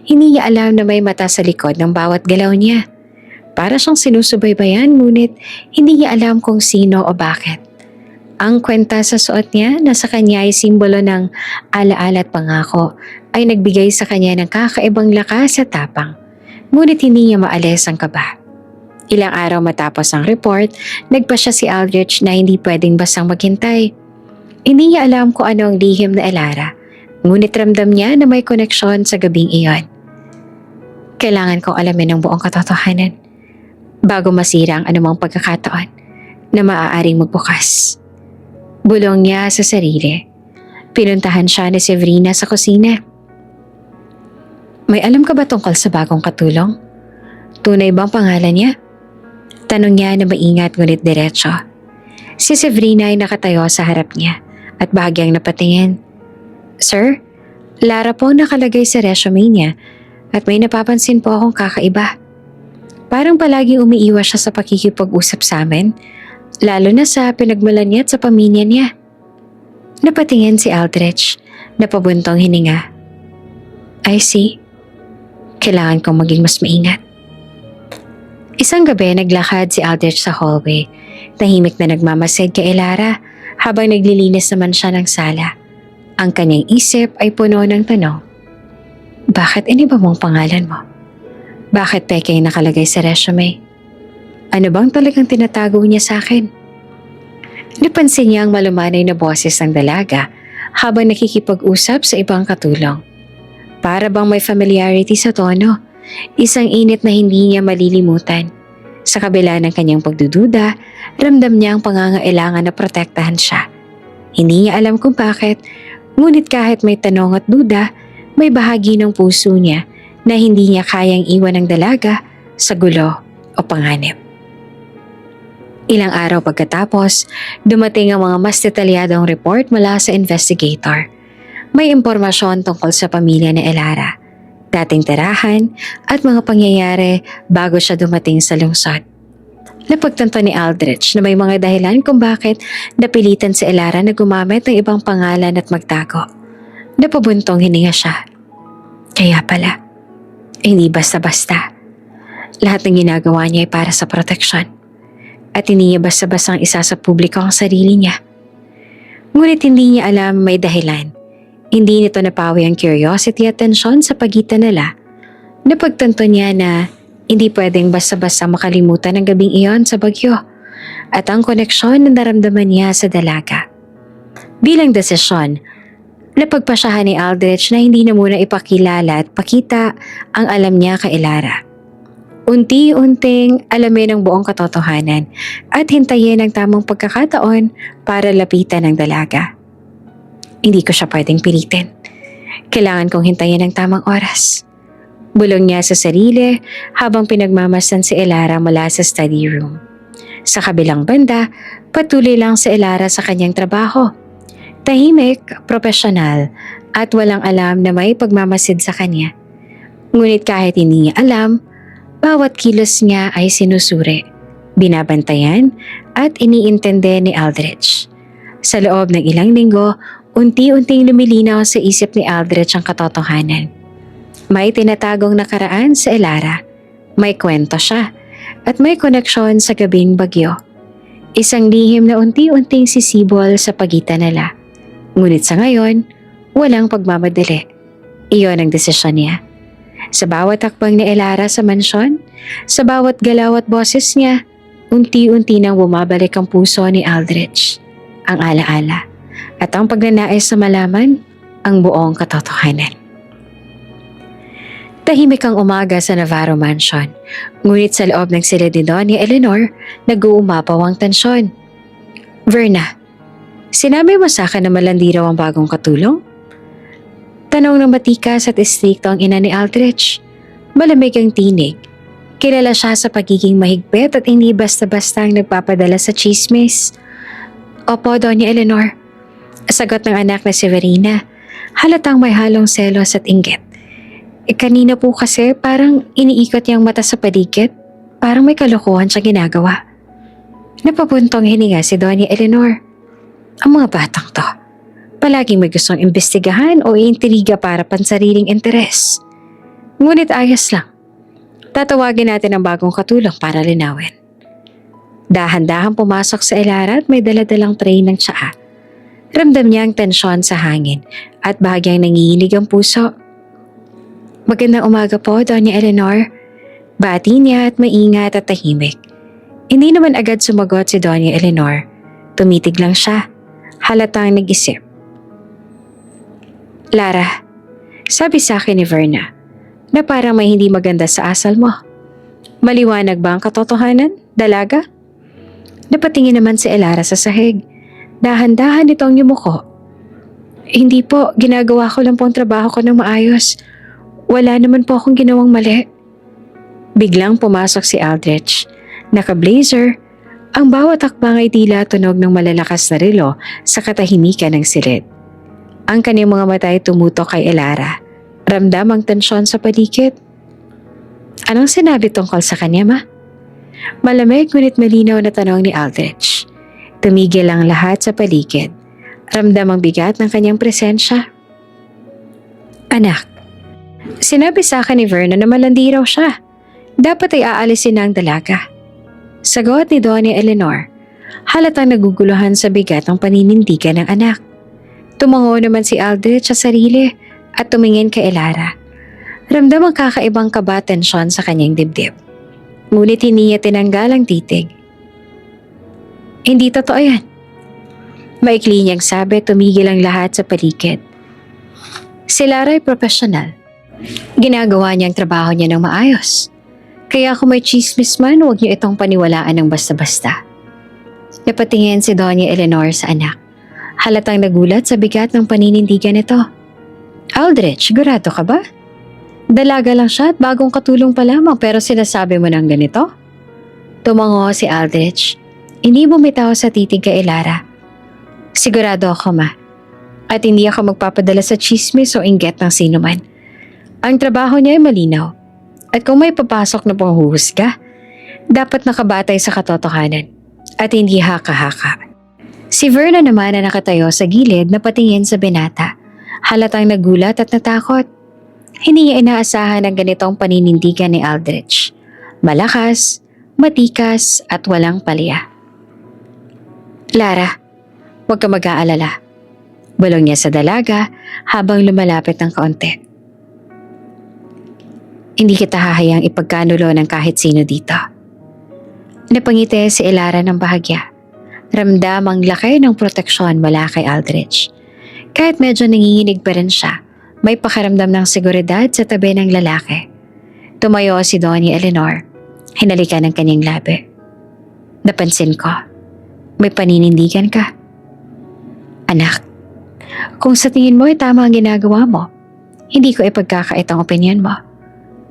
Hindi niya alam na may mata sa likod ng bawat galaw niya. Para siyang sinusubaybayan ngunit hindi niya alam kung sino o bakit. Ang kwenta sa suot niya na sa kanya ay simbolo ng alaala at pangako ay nagbigay sa kanya ng kakaibang lakas at tapang. Ngunit hindi niya maalis ang kaba. Ilang araw matapos ang report, nagpasya si Aldrich na hindi pwedeng basang maghintay. Hindi niya alam kung ano ang lihim na Elara, ngunit ramdam niya na may koneksyon sa gabing iyon. Kailangan kong alamin ang buong katotohanan bago masira ang anumang pagkakataon na maaaring magbukas. Bulong niya sa sarili. Pinuntahan siya ni Severina sa kusina. May alam ka ba tungkol sa bagong katulong? Tunay bang pangalan niya? Tanong niya na maingat ngunit diretso. Si Severina ay nakatayo sa harap niya at bahagyang napatingin. Sir, Lara po nakalagay sa resume niya at may napapansin po akong kakaiba. Parang palagi umiiwas siya sa pakikipag-usap sa amin. Lalo na sa pinagmulan niya at sa pamilya niya. Napatingin si Aldrich, napabuntong hininga. I see. Kailangan kong maging mas maingat. Isang gabi naglakad si Aldrich sa hallway. Tahimik na nagmamasid kay Elara habang naglilinis naman siya ng sala. Ang kanyang isip ay puno ng tanong. Bakit iniba mong pangalan mo? Bakit peke yung nakalagay sa resume? Ano bang talagang tinatago niya sa akin? Napansin niya ang malumanay na boses ng dalaga habang nakikipag-usap sa ibang katulong. Para bang may familiarity sa tono, isang init na hindi niya malilimutan. Sa kabila ng kanyang pagdududa, ramdam niya ang pangangailangan na protektahan siya. Hindi niya alam kung bakit, ngunit kahit may tanong at duda, may bahagi ng puso niya na hindi niya kayang iwan ng dalaga sa gulo o panganib. Ilang araw pagkatapos, dumating ang mga mas detalyadong report mula sa investigator. May impormasyon tungkol sa pamilya ni Elara, dating tirahan at mga pangyayari bago siya dumating sa lungsod. Napagtanto ni Aldrich na may mga dahilan kung bakit napilitan si Elara na gumamit ng ibang pangalan at magtago. Napabuntong hininga siya. Kaya pala, hindi basta-basta. Lahat ng ginagawa niya ay para sa proteksyon. At hindi niya basta-bastang isa sa publiko ang sarili niya. Ngunit hindi niya alam may dahilan. Hindi nito napawi ang curiosity at tensyon sa pagitan nila. Napagtanto niya na hindi pwedeng basta-basta makalimutan ang gabing iyon sa bagyo at ang koneksyon na naramdaman niya sa dalaga. Bilang desisyon, napagpasyahan ni Aldrich na hindi na muna ipakilala at pakita ang alam niya kay Elara. Unti-unting alamin ang buong katotohanan at hintayin ang tamang pagkakataon para lapitan ang dalaga. Hindi ko siya pwedeng pilitin. Kailangan kong hintayin ang tamang oras. Bulong niya sa sarili habang pinagmamasdan si Elara mula sa study room. Sa kabilang banda, patuloy lang si Elara sa kanyang trabaho. Tahimik, propesyonal at walang alam na may pagmamasid sa kanya. Ngunit kahit hindi niya alam, bawat kilos niya ay sinusuri, binabantayan at iniintindi ni Aldrich. Sa loob ng ilang linggo, unti-unting lumilinaw sa isip ni Aldrich ang katotohanan. May tinatagong nakaraan sa Elara, may kwento siya, at may koneksyon sa gabing bagyo. Isang lihim na unti-unting sisibol sa pagitan nila. Ngunit sa ngayon, walang pagmamadali. Iyon ang desisyon niya. Sa bawat hakbang ni Elara sa mansyon, sa bawat galaw at boses niya, unti-unti nang bumabalik ang puso ni Aldrich, ang alaala, at ang pagnanais na malaman ang buong katotohanan. Tahimik ang umaga sa Navarro Mansion, ngunit sa loob ng silid ni Doña Eleanor, nag-uumapaw ang tensyon. Verna, sinabi mo sa akin na malandi raw ang bagong katulong? Tanong ng matikas at istrikto ang ina ni Aldrich. Malamig ang tinig. Kilala siya sa pagiging mahigpit at hindi basta-basta ang nagpapadala sa chismis. Opo, Doña Eleanor. Sagot ng anak na si Verena. Halatang may halong selos at inggit. Kanina po kasi parang iniikot niyang mata sa paligid. Parang may kalokohan siya ginagawa. Napabuntong hininga si Doña Eleanor. Ang mga batang to. Palaging may gustong imbestigahan o iintriga para pansariling interes. Ngunit ayos lang. Tatawagin natin ang bagong katulong para linawin. Dahan-dahan pumasok sa Elara at may daladalang tray ng tsaa. Ramdam niya ang tensyon sa hangin at bahagyang nangihilig ang puso. Magandang umaga po, Doña Eleanor. Bati niya at maingat at tahimik. Hindi naman agad sumagot si Doña Eleanor. Tumitig lang siya. Halatang nag-isip. Lara, sabi sa akin ni Verna na parang may hindi maganda sa asal mo. Maliwanag ba ang katotohanan, dalaga? Napatingin naman si Elara sa sahig. Dahan-dahan itong yumuko. Hindi po, ginagawa ko lang po ang trabaho ko ng maayos. Wala naman po akong ginawang mali. Biglang pumasok si Aldrich. Naka-blazer. Ang bawat hakbang ay tila tunog ng malalakas na relo sa katahimikan ng silid. Ang kanyang mga mata ay tumutok kay Elara. Ramdam ang tensyon sa paligid. Anong sinabi tungkol sa kanya, ma? Malamig ngunit malinaw na tanong ni Aldrich. Tumigil ang lahat sa paligid. Ramdam ang bigat ng kanyang presensya. Anak, sinabi sa akin ni Verna na malandi raw siya. Dapat ay aalisin na ang dalaga. Sagot ni Doña Eleanor, halatang naguguluhan sa bigat ng paninindigan ng anak. Tumango naman si Aldrich sa sarili at tumingin kay Elara. Ramdam ang kakaibang kaba at tensyon sa kanyang dibdib. Ngunit hindi niya tinanggal ang titig. Hindi totoo yan. Maikli niyang sabi, tumigil ang lahat sa paligid. Si Lara ay profesional. Ginagawa niya ang trabaho niya ng maayos. Kaya kung may chismis man, huwag niyo itong paniwalaan ng basta-basta. Napatingin si Doña Eleanor sa anak. Halatang nagulat sa bigat ng paninindigan nito. Aldrich, sigurado ka ba? Dalaga lang siya at bagong katulong pa lamang pero sinasabi mo ng ganito? Tumango si Aldrich. Hindi bumitaw sa titig kay Elara. Sigurado ako, ma. At hindi ako magpapadala sa chismis o inggit ng sino man. Ang trabaho niya ay malinaw. At kung may papasok na panghuhusga, dapat nakabatay sa katotohanan at hindi haka-haka. Si Verna naman na nakatayo sa gilid na patingin sa binata. Halatang nagulat at natakot. Hindi niya inaasahan ang ganitong paninindigan ni Aldrich. Malakas, matikas at walang palya. Lara, huwag ka mag-aalala. Bulong niya sa dalaga habang lumalapit ng kaunti. Hindi kita hahayang ipagkanulo ng kahit sino dito. Napangiti si Elara ng bahagya. Ramdam ang laki ng proteksyon mula kay Aldrich. Kahit medyo nanginginig pa rin siya, may pakaramdam ng seguridad sa tabi ng lalaki. Tumayo si Doña Eleanor. Hinalikan ng kanyang labi. Napansin ko, may paninindigan ka. Anak, kung sa tingin mo ay tama ang ginagawa mo, hindi ko ipagkakait ang opinyon mo.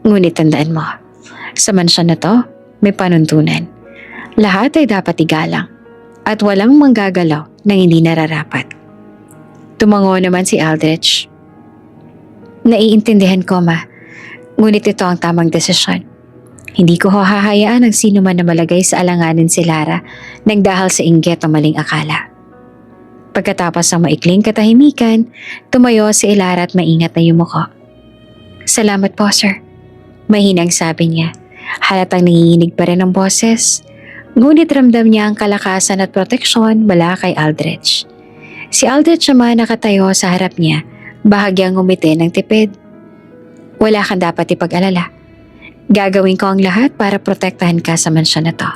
Ngunit tandaan mo, sa mansyon na to, may panuntunan. Lahat ay dapat igalang at walang manggagalaw ng hindi nararapat. Tumango naman si Aldrich. Naiintindihan ko, ma. Ngunit ito ang tamang desisyon. Hindi ko hahayaan ang sino man na malagay sa alanganin si Lara nang dahil sa inggit o maling akala. Pagkatapos ng maikling katahimikan, tumayo si Elara at maingat na yumuko. Salamat po, sir. Mahinang sabi niya. Halatang nanginginig pa rin ang boses. Ngunit ramdam niya ang kalakasan at proteksyon mula kay Aldrich. Si Aldrich naman nakatayo sa harap niya, bahagyang ngumiti ng tipid. Wala kang dapat ipag-alala. Gagawin ko ang lahat para protektahan ka sa mansyon na to.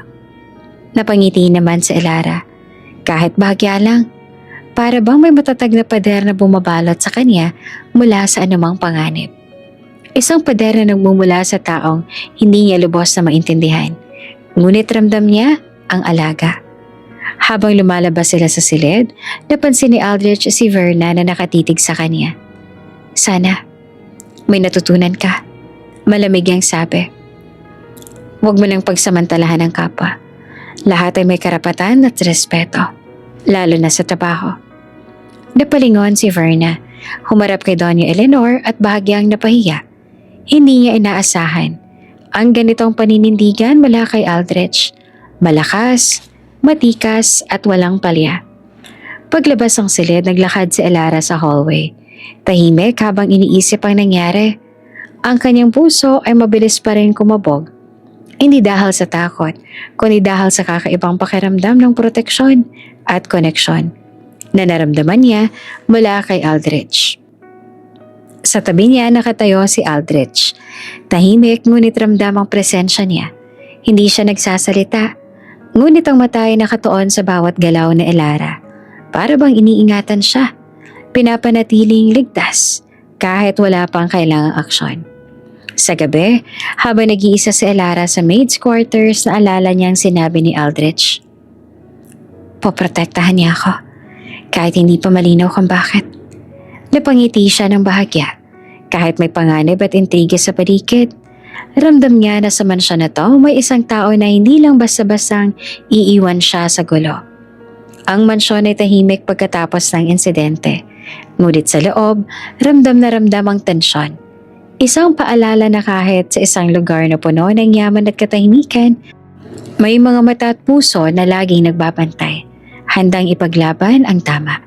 Napangiti naman si Elara. Kahit bahagya lang, para bang may matatag na pader na bumabalot sa kanya mula sa anumang panganib. Isang pader na nagmumula sa taong hindi niya lubos na maintindihan. Ngunit ramdam niya ang alaga. Habang lumalabas sila sa silid, napansin ni Aldrich si Verna na nakatitig sa kanya. Sana, may natutunan ka. Malamig ang sabi. Huwag mo nang pagsamantalahan ang kapwa. Lahat ay may karapatan at respeto, lalo na sa trabaho. Napalingon si Verna, humarap kay Doña Eleanor at bahagyang napahiya. Hindi niya inaasahan ang ganitong paninindigan mula kay Aldrich. Malakas, matikas at walang palya. Paglabas ng silid, naglakad si Elara sa hallway. Tahimik habang iniisip ang nangyari. Ang kanyang puso ay mabilis pa rin kumabog. Hindi dahil sa takot, kundi dahil sa kakaibang pakiramdam ng proteksyon at koneksyon na naramdaman niya mula kay Aldrich. Sa tabi niya nakatayo si Aldrich. Tahimik ngunit ramdam ang presensya niya. Hindi siya nagsasalita, ngunit ang mata ay nakatuon sa bawat galaw na Elara. Para bang iniingatan siya, pinapanatiling ligtas kahit wala pang kailangang aksyon. Sa gabi, habang nag-iisa si Elara sa maid's quarters, naalala niyang sinabi ni Aldrich. Poprotektahan niya ako, kahit hindi pa malinaw kung bakit. Napangiti siya ng bahagya. Kahit may panganib at intriga sa paligid, ramdam niya na sa mansyon na to may isang tao na hindi lang basta-bastang iiwan siya sa gulo. Ang mansyon ay tahimik pagkatapos ng insidente, ngunit sa loob, ramdam na ramdam ang tensyon. Isang paalala na kahit sa isang lugar na puno ng yaman at katahimikan, may mga mata at puso na laging nagbabantay, handang ipaglaban ang tama.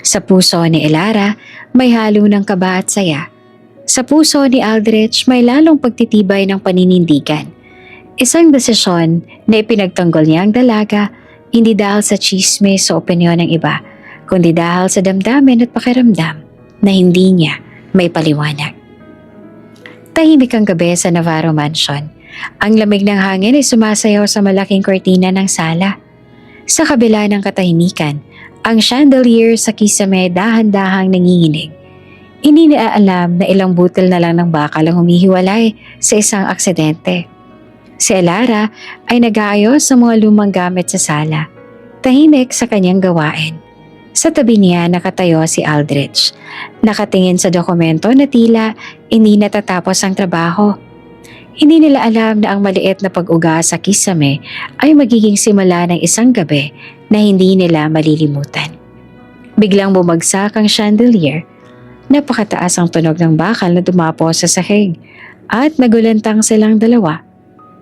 Sa puso ni Elara, may halo ng kaba at saya. Sa puso ni Aldrich may lalong pagtitibay ng paninindigan. Isang desisyon na ipinagtanggol niya ang dalaga hindi dahil sa chismis o opinyon ng iba, kundi dahil sa damdamin at pakiramdam na hindi niya may paliwanag. Tahimik ang gabi sa Navarro Mansion. Ang lamig ng hangin ay sumasayaw sa malaking kortina ng sala. Sa kabila ng katahimikan, ang chandelier sa kisame dahan-dahang nanginginig. Hindi nila alam na ilang butil na lang ng bakal ang humihiwalay sa isang aksidente. Si Elara ay nag-aayos sa mga lumang gamit sa sala, tahimik sa kanyang gawain. Sa tabi niya nakatayo si Aldrich, nakatingin sa dokumento na tila hindi natatapos ang trabaho. Hindi nila alam na ang maliit na pag-uga sa kisame ay magiging simula ng isang gabi na hindi nila malilimutan. Biglang bumagsak ang chandelier. Napakataas ang tunog ng bakal na dumapo sa sahig at nagulantang silang dalawa.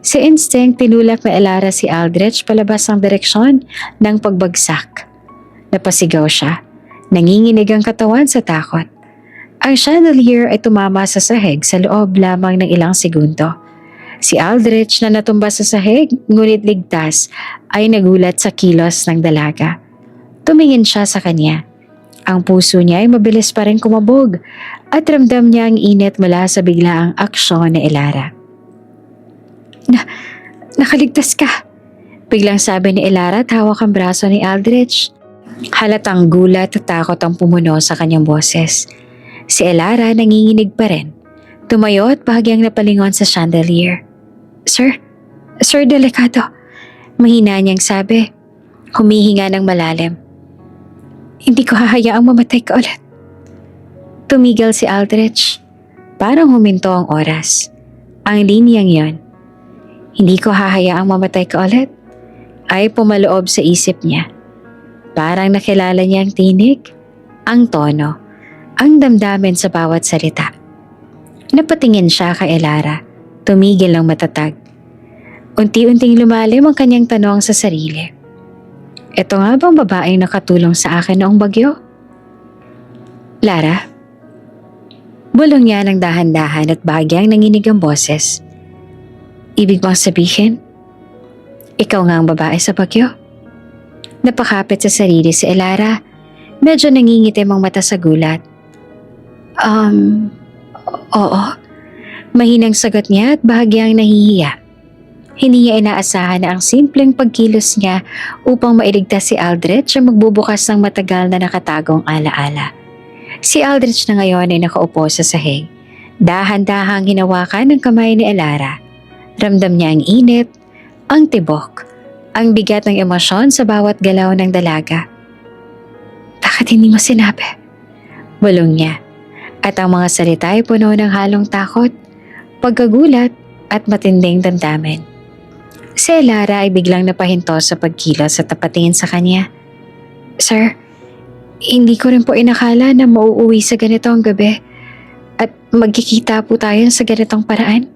Si Instinct tinulak na Elara si Aldrich palabas ang direksyon ng pagbagsak. Napasigaw siya. Nanginginig ang katawan sa takot. Ang chandelier ay tumama sa sahig sa loob lamang ng ilang segundo. Si Aldrich na natumba sa sahig ngunit ligtas ay nagulat sa kilos ng dalaga. Tumingin siya sa kanya. Ang puso niya ay mabilis pa rin kumabog at ramdam niya ang init mula sa biglaang aksyon ni Elara. Nakaligtas ka, biglang sabi ni Elara at hawak ang braso ni Aldrich. Halatang gulat at takot ang pumuno sa kanyang boses. Si Elara nanginginig pa rin. Tumayo at bahagyang napalingon sa chandelier. Sir, delikado. Mahina niyang sabi. Humihinga ng malalim. Hindi ko hahayaang mamatay ka ulit. Tumigil si Aldrich. Parang huminto ang oras. Ang linyang yon. Hindi ko hahayaang mamatay ka ulit ay pumaloob sa isip niya. Parang nakilala niya ang tinig, ang tono, ang damdamin sa bawat salita. Napatingin siya kay Elara, tumigil ng matatag. Unti-unting lumalim ang kanyang tanong sa sarili. Ito nga bang babaeng nakatulong sa akin noong bagyo? Lara? Bulong niya ng dahan-dahan at bahagyang nanginig ang boses. Ibig bang sabihin, ikaw nga ang babae sa bagyo? Napakapit sa sarili si Elara. Medyo nangingitim ang mata sa gulat. Oo. Mahinang sagot niya at bahagyang nahihiya. Hindi niya inaasahan na ang simpleng pagkilos niya upang mailigtas si Aldrich ay magbubukas ng matagal na nakatagong alaala. Si Aldrich na ngayon ay nakaupo sa sahig. Dahan-dahang hinawakan ng kamay ni Elara. Ramdam niya ang init, ang tibok, ang bigat ng emosyon sa bawat galaw ng dalaga. Bakit hindi mo sinabi? Bulong niya. At ang mga salita ay puno ng halong takot, pagkagulat at matinding damdamin. Si Elara ay biglang napahinto sa pagkilos at tapatingin sa kanya. Sir, hindi ko rin po inakala na mauuwi sa ganitong gabi at magkikita po tayo sa ganitong paraan.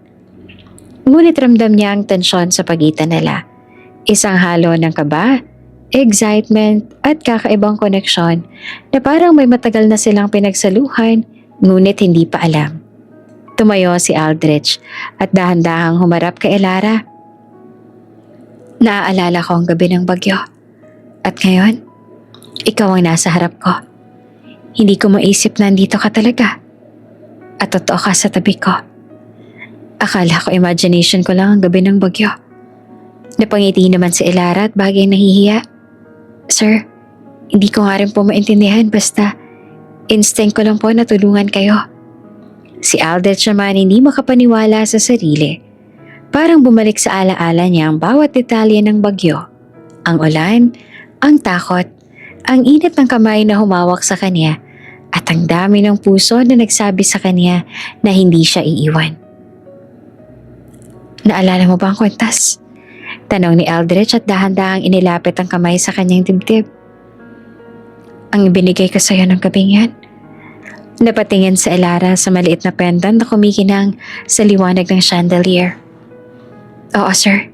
Ngunit ramdam niya ang tensyon sa pagitan nila. Isang halo ng kaba, excitement at kakaibang koneksyon na parang may matagal na silang pinagsaluhan ngunit hindi pa alam. Tumayo si Aldrich at dahan-dahang humarap kay Elara. Naaalala ko ang gabi ng bagyo. At ngayon, ikaw ang nasa harap ko. Hindi ko maisip na nandito ka talaga. At totoo ka sa tabi ko. Akala ko imagination ko lang ang gabi ng bagyo. Napangiti naman si Elara at bahagyang nahihiya. Sir, hindi ko nga rin po maintindihan basta instinct ko lang po na tulungan kayo. Si Aldrich naman hindi makapaniwala sa sarili. Parang bumalik sa alaala niya ang bawat detalye ng bagyo. Ang ulan, ang takot, ang init ng kamay na humawak sa kanya at ang dami ng puso na nagsabi sa kanya na hindi siya iiwan. Naalala mo ba ang kwintas? Tanong ni Aldrich at dahan-dahang inilapit ang kamay sa kanyang dibdib. Ang ibinigay ko sa'yo ng gabing yan. Napatingin sa Elara sa maliit na pendant na kumikinang sa liwanag ng chandelier. Oo sir,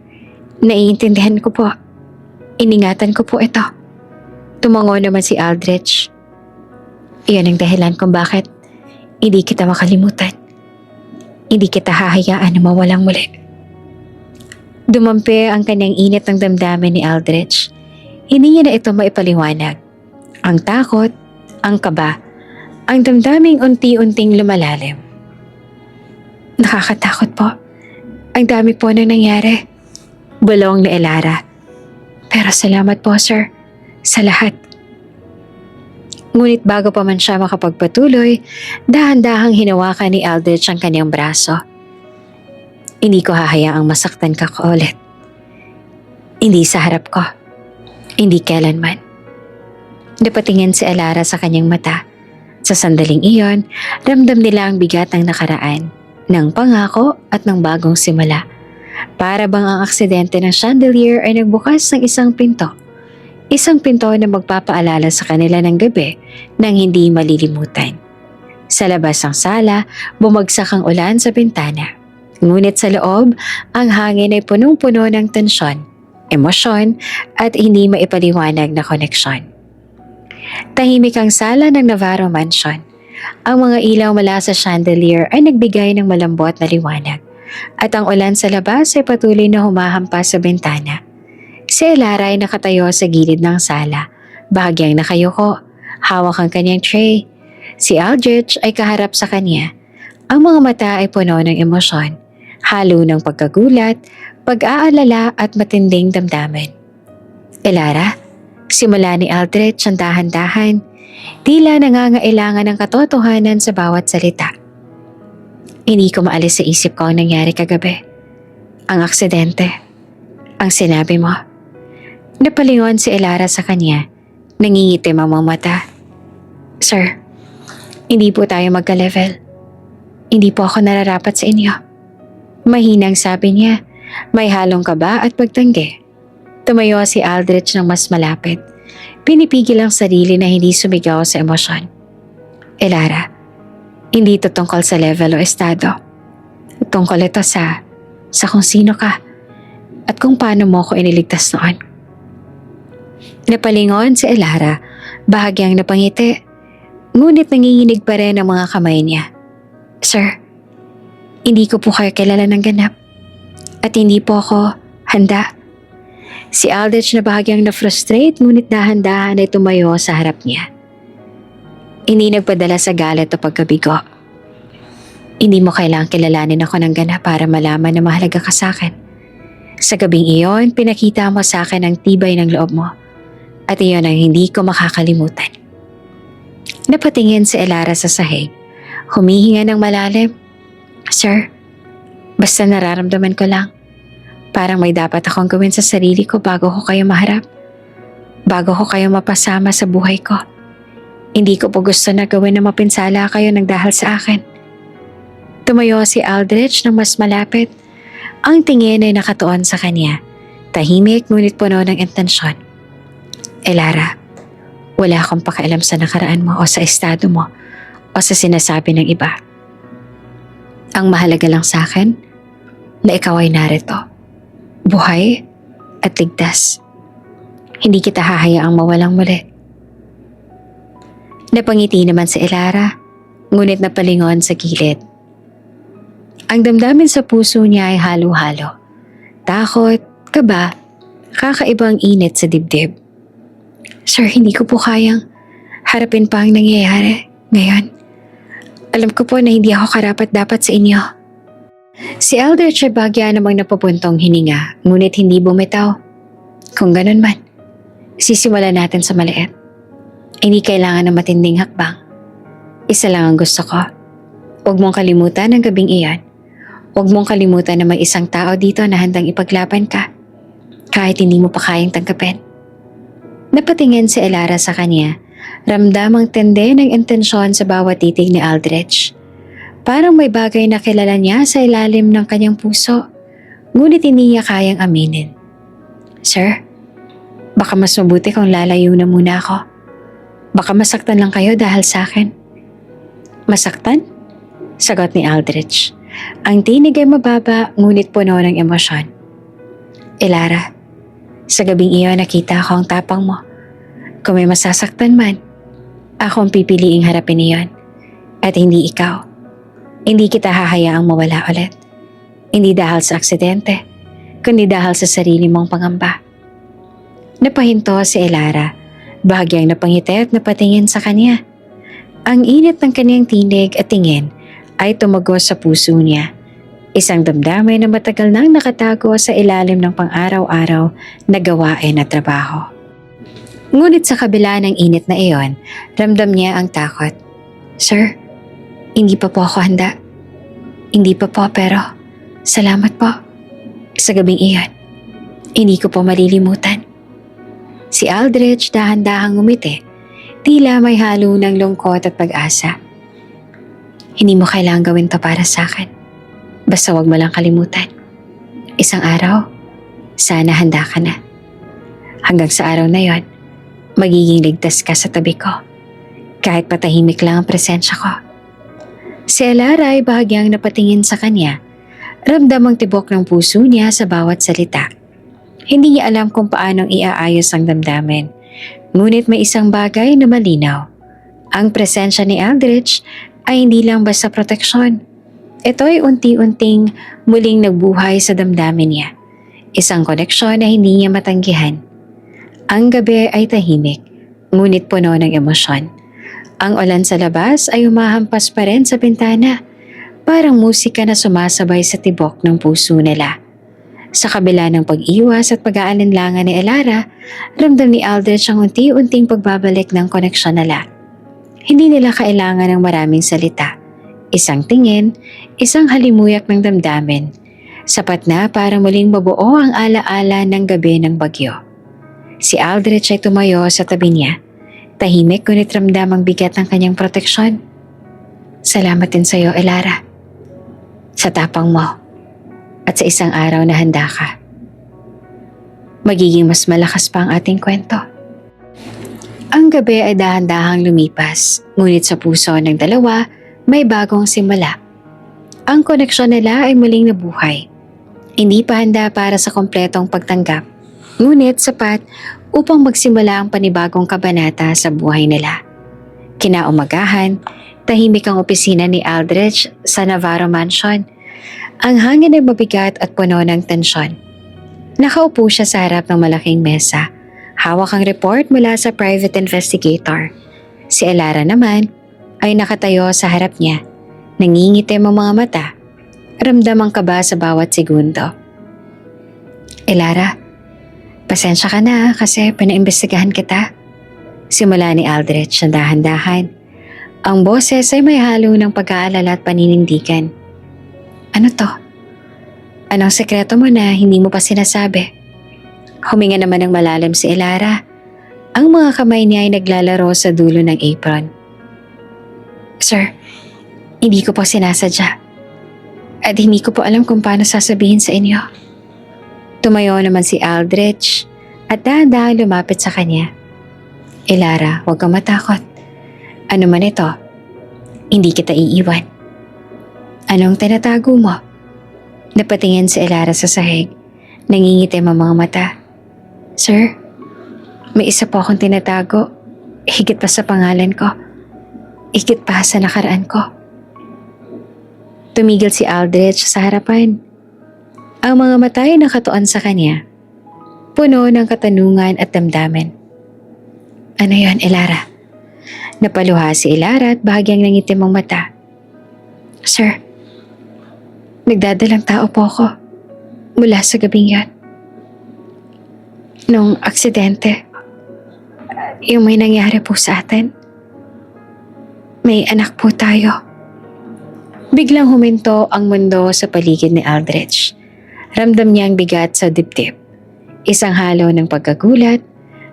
naiintindihan ko po. Iningatan ko po ito. Tumango naman si Aldrich. Iyon ang dahilan kung bakit Hindi kita makalimutan. Hindi kita hahayaan na mawalang muli. Dumampi ang kanyang init ng damdamin ni Aldrich. Hindi niya na ito maipaliwanag. Ang takot, ang kaba, ang damdaming unti-unting lumalalim. Nakakatakot po. Ang dami po na nangyari. Bulong ni Elara. Pero salamat po, sir, sa lahat. Ngunit bago pa man siya makapagpatuloy, dahan-dahang hinawakan ni Aldrich ang kanyang braso. Hindi ko hahayaang masaktan ka ko ulit. Hindi sa harap ko. Hindi kailanman. Napatingin si Elara sa kanyang mata. Sa sandaling iyon, ramdam nila ang bigat ng nakaraan, ng pangako at ng bagong simula. Para bang ang aksidente ng chandelier ay nagbukas ng isang pinto. Isang pinto na magpapaalala sa kanila ng gabi nang hindi malilimutan. Sa labas ng sala, bumagsak ang ulan sa bintana. Ngunit sa loob, ang hangin ay punong-puno ng tensyon, emosyon at hindi maipaliwanag na koneksyon. Tahimik ang sala ng Navarro Mansion. Ang mga ilaw mula sa chandelier ay nagbigay ng malambot na liwanag at ang ulan sa labas ay patuloy na humahampas sa bintana. Si Elara ay nakatayo sa gilid ng sala, bahagyang nakayuko, hawak ang kanyang tray. Si Aldrich ay kaharap sa kanya. Ang mga mata ay puno ng emosyon, halo ng pagkagulat, pag-aalala at matinding damdamin. Elara, simula ni Aldrich ang dahan-dahan, tila nangangailangan ng katotohanan sa bawat salita. Hindi ko maalis sa isip ko ang nangyari kagabi. Ang aksidente, ang sinabi mo. Napalingon si Elara sa kanya, nangingitim ang mga mata. Sir, hindi po tayo magka-level. Hindi po ako nararapat sa inyo. Mahinang sabi niya, may halong kaba at pagtanggi. Tumayo si Aldrich ng mas malapit. Pinipigil ang sarili na hindi sumigaw sa emosyon. Elara, hindi ito tungkol sa level o estado. Tungkol ito sa kung sino ka at kung paano mo ko iniligtas noon. Napalingon si Elara, bahagyang napangiti, ngunit nanginginig pa rin ang mga kamay niya. Sir, hindi ko po kayo kilala ng ganap at hindi po ako handa. Si Aldrich na bahagyang na-frustrate ngunit dahan-dahan ay tumayo sa harap niya. Hindi nagpadala sa galit o pagkabigo. Hindi mo kailangang kilalanin ako ng ganap para malaman na mahalaga ka sa akin. Sa gabing iyon, pinakita mo sa akin ang tibay ng loob mo. At iyon ang hindi ko makakalimutan. Napatingin si Elara sa sahig. Humihinga ng malalim. Sir, basta nararamdaman ko lang. Parang may dapat akong gawin sa sarili ko bago ko kayo maharap. Bago ko kayo mapasama sa buhay ko. Hindi ko po gusto na gawin na mapinsala kayo ng dahil sa akin. Tumayo si Aldrich ng mas malapit. Ang tingin ay nakatuon sa kanya. Tahimik ngunit puno ng intensyon. Elara, wala akong pakialam sa nakaraan mo o sa estado mo o sa sinasabi ng iba. Ang mahalaga lang sa akin na ikaw ay narito. Buhay at ligtas. Hindi kita hahayaang mawalang muli. Napangiti naman si Elara, ngunit napalingon sa gilid. Ang damdamin sa puso niya ay halo-halo. Takot, kaba, kakaibang init sa dibdib. Sir, hindi ko po kayang harapin pa ang nangyayari ngayon. Alam ko po na hindi ako karapat-dapat sa inyo. Si Aldrich ay bagya namang napapuntong hininga, ngunit hindi bumitaw. Kung ganun man, sisimulan natin sa maliit. Hindi kailangan ng matinding hakbang. Isa lang ang gusto ko. Huwag mong kalimutan ang gabing iyan. Huwag mong kalimutan na may isang tao dito na handang ipaglaban ka, kahit hindi mo pa kayang tanggapin. Napatingin si Elara sa kanya, ramdam ang tende ng intensyon sa bawat titig ni Aldrich. Parang may bagay na kilala niya sa ilalim ng kanyang puso, ngunit hindi niya kayang aminin. Sir, baka mas mabuti kung lalayo na muna ako. Baka masaktan lang kayo dahil sa akin. Masaktan? Sagot ni Aldrich. Ang tinig ay mababa ngunit puno ng emosyon. Elara, sa gabing iyon nakita ko ang tapang mo. Kung may masasaktan man, ako ang pipiliing harapin iyon. At hindi ikaw. Hindi kita hahayaang mawala ulit. Hindi dahil sa aksidente, kundi dahil sa sarili mong pangamba. Napahinto si Elara, bahagyang napangiti at napatingin sa kanya. Ang init ng kanyang tinig at tingin ay tumagos sa puso niya. Isang damdamin na matagal nang nakatago sa ilalim ng pang-araw-araw na gawain at trabaho. Ngunit sa kabila ng init na iyon, ramdam niya ang takot. Sir, hindi pa po ako handa. Hindi pa po, pero salamat po. Sa gabing iyon, hindi ko po malilimutan. Si Aldrich dahan-dahang ngumiti, tila may halo ng lungkot at pag-asa. Hindi mo kailangang gawin to para sa akin. Basta wag mo lang kalimutan. Isang araw, sana handa ka na. Hanggang sa araw na yon, magiging ligtas ka sa tabi ko. Kahit patahimik lang ang presensya ko. Si Elara ay bahagyang napatingin sa kanya. Ramdam ang tibok ng puso niya sa bawat salita. Hindi niya alam kung paanong iaayos ang damdamin. Ngunit may isang bagay na malinaw. Ang presensya ni Aldrich ay hindi lang basta proteksyon. Ito ay unti-unting muling nagbuhay sa damdamin niya. Isang koneksyon na hindi niya matanggihan. Ang gabi ay tahimik, ngunit puno ng emosyon. Ang ulan sa labas ay humahampas pa rin sa bintana. Parang musika na sumasabay sa tibok ng puso nila. Sa kabila ng pag-iwas at pag-aalinlangan ni Elara, ramdam ni Aldrich ang unti-unting pagbabalik ng koneksyon nila. Hindi nila kailangan ng maraming salita. Isang tingin, isang halimuyak ng damdamin. Sapat na para muling mabuo ang alaala ng gabi ng bagyo. Si Aldrich ay tumayo sa tabi niya. Tahimik ngunit ramdam ang bigat ng kanyang proteksyon. Salamat din sa iyo, Elara. Sa tapang mo at sa isang araw na handa ka. Magiging mas malakas pa ang ating kwento. Ang gabi ay dahan-dahang lumipas, ngunit sa puso ng dalawa may bagong simula. Ang koneksyon nila ay muling nabuhay. Hindi pa handa para sa kompletong pagtanggap, ngunit sapat upang magsimula ang panibagong kabanata sa buhay nila. Kinaumagahan, tahimik ang opisina ni Aldrich sa Navarro Mansion. Ang hangin ay mabigat at puno ng tensyon. Nakaupo siya sa harap ng malaking mesa. Hawak ang report mula sa private investigator. Si Elara naman ay nakatayo sa harap niya. Nangingitim ang mga mata. Ramdam ang kaba sa bawat segundo. Elara, pasensya ka na kasi pinaimbestigahan kita. Simula ni Aldrich na dahan-dahan. Ang boses ay may halo ng pag-aalala at paninindigan. Ano to? Anong sekreto mo na hindi mo pa sinasabi? Huminga naman ng malalim si Elara. Ang mga kamay niya ay naglalaro sa dulo ng apron. Sir, hindi ko po sinasadya. At hindi ko po alam kung paano sasabihin sa inyo. Tumayo naman si Aldrich at dahan-dahan lumapit sa kanya. Elara, huwag kang matakot. Ano man ito, hindi kita iiwan. Anong tinatago mo? Napatingin si Elara sa sahig. Nangingitim ang mga mata. Sir, may isa po akong tinatago. Higit pa sa pangalan ko. Higit pa sa nakaraan ko. Tumigil si Aldrich sa harapan. Ang mga mata ay nakatuon sa kanya. Puno ng katanungan at damdamin. Ano yon, Elara? Napaluha si Elara at bahagyang nangitim ang mata. Sir, nagdadalang tao po ako mula sa gabing yan. Nung aksidente, yung may nangyari po sa atin, may anak po tayo. Biglang huminto ang mundo sa paligid ni Aldrich. Ramdam niya ang bigat sa dibdib. Isang halo ng pagkagulat,